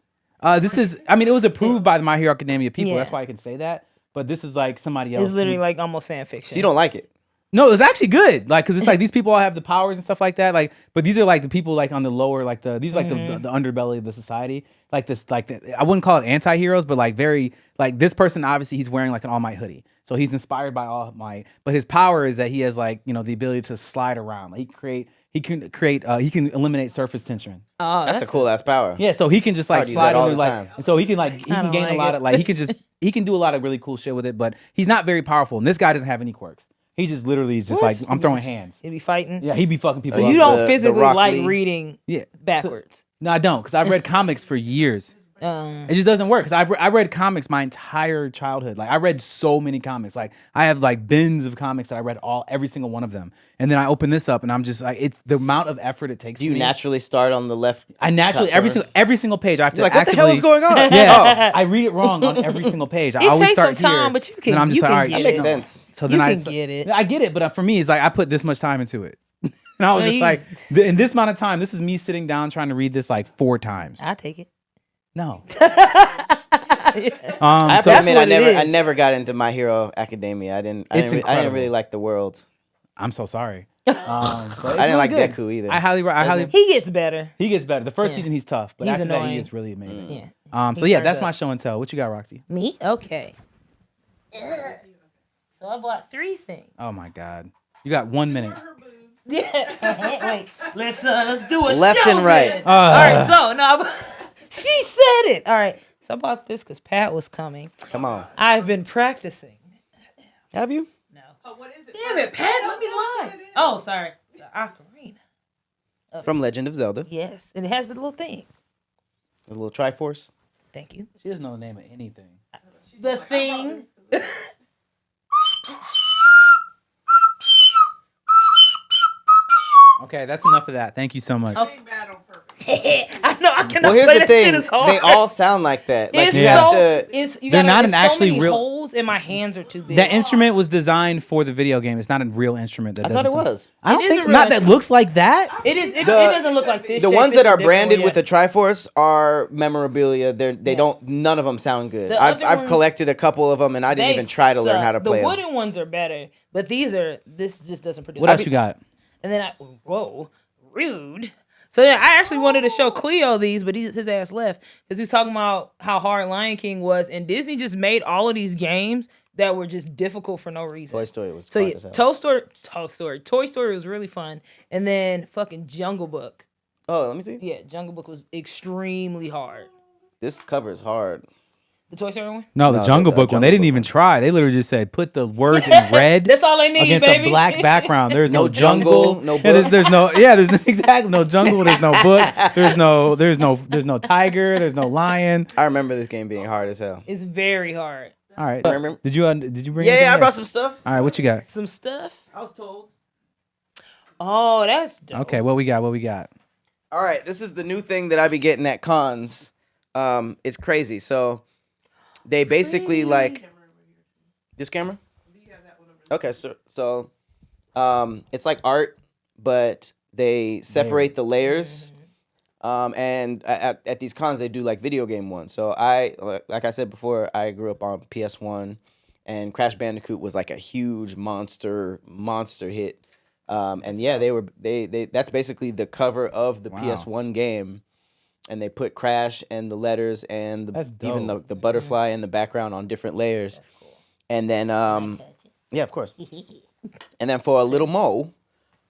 This is. I mean, it was approved by the My Hero Academia people. Yeah. That's why I can say that. But this is like somebody else. It's literally like almost fan fiction. So you don't like it? No, it was actually good. Like, cause it's like these people all have the powers and stuff like that. Like, but these are like the people like on the lower, like these are like the underbelly of the society. Like this, I wouldn't call it anti-heroes, but like very like this person. Obviously, he's wearing like an All Might hoodie, so he's inspired by All Might. But his power is that he has like the ability to slide around. Like he can eliminate surface tension. Oh, That's a cool ass power. Yeah, so he can just like I'd use slide that all under the like, time. and so he can gain like a lot it. of like he can do a lot of really cool shit with it. But he's not very powerful, and this guy doesn't have any quirks. He just literally is just like I'm throwing hands. He'd be fighting. Yeah, he'd be fucking people. So up. you don't the physically Rock like Lee. reading Yeah. backwards. No, I don't, because I've read comics for years. It just doesn't work. Because I read comics my entire childhood. Like I read so many comics. Like I have like bins of comics that I read every single one of them. And then I open this up and I'm just like, it's the amount of effort it takes. Do you for me. naturally start on the left? I naturally cover? every single page I have to Like, what the hell is actively- going on? Yeah, I read it wrong on every single page. I It always takes start some time, here, but you can- and I'm just you like, can all right, get That makes no. sense. So You then I can get it. I get it, but for me, it's like I put this much time into it, and I was Well, just you like, just- in this amount of time, this is me sitting down trying to read this like 4 times. I take it. No. I have to so admit, what it I is. never got into My Hero Academia. I didn't incredible. really like the world. I'm so sorry. So it's I didn't really like good. Deku either. I highly. He gets better. He gets better. The first Yeah. season he's tough, but He's after that annoying. he is really amazing. Yeah. So He yeah, turns that's up. my show and tell. What you got, Roxy? Me? Okay. So I bought 3 things. Oh my God, you got 1 minute. Yeah. Wait. Let's do a Left show and right. then. All right. So no, she said it. All right. So I bought this because Pat was coming. Come on. I've been practicing. Have you? No. Oh, what is it? Damn it, Pat. Let me lie. Oh, sorry. It's an ocarina. From Legend of Zelda. Yes, and it has the little thing. The little Triforce. Thank you. She doesn't know the name of anything. The thing. Okay, that's enough of that. Thank you so much. I know. I cannot Well, here's play the that thing. shit as hard. They all sound like that. Like It's you have so. to. It's you They're gotta, not it's an so actually many real- holes, and my hands are too big. That instrument was designed for the video game. It's not a real instrument. That I thought it doesn't sound- was. I don't It think is so. a Not real that instrument. looks like that. It is. It The- doesn't look like this. The shape. ones This that is are a different branded one, with yeah. the Triforce are memorabilia. They don't. None of them sound good. The I've other ones- collected a couple of them, and I didn't They even try to learn suck. how to play The them. wooden ones are better, but this just doesn't produce. What else you got? And then whoa, rude. So then I actually wanted to show Khleo these, but his ass left because he was talking about how hard Lion King was, and Disney just made all of these games that were just difficult for no reason. Toy Story was So fun yeah, as hell. Toy Story was really fun, and then fucking Jungle Book. Oh, let me see. Yeah, Jungle Book was extremely hard. This cover is hard. The Toy Story one. No, the No, Jungle the Book one. They Jungle didn't Book even one. try. They literally just said put the words in red That's all they need, against baby. a black background. There's no No jungle, jungle. no Yeah, there's book. no exactly no jungle. There's no book. There's no tiger. There's no lion. I remember this game being hard as hell. It's very hard. All right. Remember? Did you bring? Yeah, anything I else? brought some stuff. All right, what you got? Some stuff. I was told. Oh, that's dope. Okay, what we got? All right, this is the new thing that I be getting at cons. It's crazy. So they basically like this camera. Okay, so it's like art, but they separate the layers. And at these cons they do like video game ones. So like I said before, I grew up on PS1, and Crash Bandicoot was like a huge monster hit. And yeah, they that's basically the cover of the PS1 game, and they put Crash and the letters and even the butterfly in the background on different layers. That's cool. And then yeah, of course. And then for a little mo,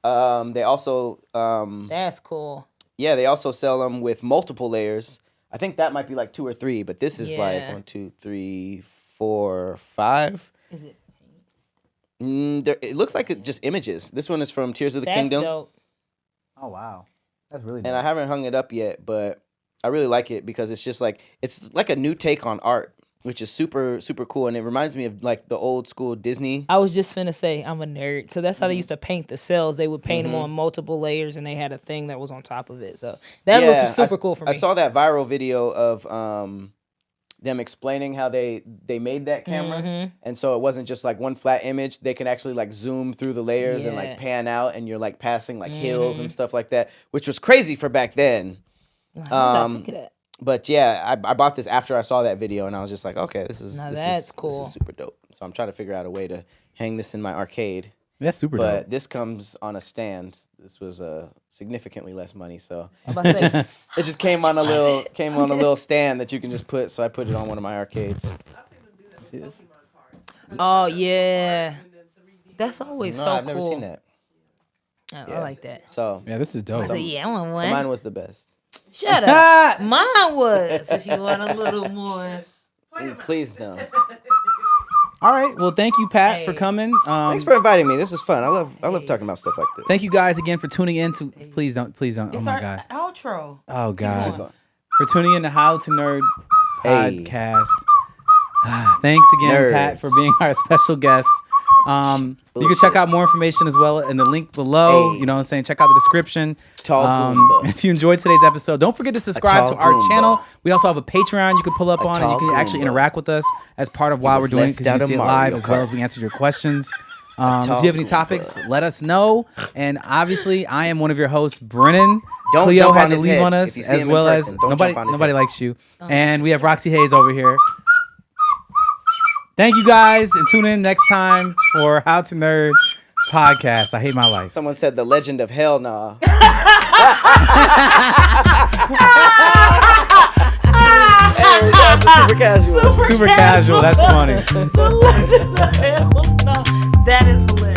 they also That's cool. yeah, they also sell them with multiple layers. I think that might be like 2 or 3, but this is like 1, 2, 3, 4, 5. Is it? It looks like it just images. This one is from Tears of the That's Kingdom. dope. Oh wow, that's really. And I haven't hung it up yet, but I really like it because it's just like it's like a new take on art. which is super super cool, and it reminds me of like the old school Disney. I was just finna say I'm a nerd, so that's how they used to paint the cells. They would paint them on multiple layers, and they had a thing that was on top of it. So that looks super cool for me. I saw that viral video of them explaining how they made that camera, and so it wasn't just like one flat image. They can actually like zoom through the layers and like pan out, and you're like passing like hills and stuff like that, which was crazy for back then. How did I think of that? But yeah, I bought this after I saw that video, and I was just like, okay, this is cool. This is super dope. So I'm trying to figure out a way to hang this in my arcade. That's super But dope. this comes on a stand. This was significantly less money, so It it just came on a little stand that you can just put. So I put it on one of my arcades. Oh yeah, that's always so cool. I've never seen that. I like that. So Yeah, this is dope. So yeah, I want so one. mine was the best. Shut up. Mine was. If you want a little more. Please don't. All right. Well, thank you, Pat, for coming. Thanks for inviting me. This is fun. I love talking about stuff like this. Thank you guys again for tuning in to. Please don't. Oh It's my our God. outro. Oh God. For tuning in to How to Nerd podcast. Thanks again, Nerds. Pat, for being our special guest. You can check out more information as well in the link below. Hey. You know what I'm saying? Check out the description. Tall Goomba. If you enjoyed today's episode, don't forget to subscribe to tall our Goomba. channel. We also have a Patreon you can pull up on, and you tall can actually Goomba. interact with us as part of while we're was doing it, left because you out can of see it Mario live as well Kart. as we answer your questions. If you tall have any Goomba. topics, let us know. And obviously, I am one of your hosts, Brennon. Don't Khleo jump had on to his leave head. on us, If you see as him in well as person, don't nobody jump on his nobody head. likes you. And we have Roxxy Haze over here. Thank you guys, and tune in next time for How to Nerd podcast. I hate my life. Someone said the legend of hell nah. Hey, shout out to Super Casual. Super casual. That's funny. The legend of hell. No, that is hilarious.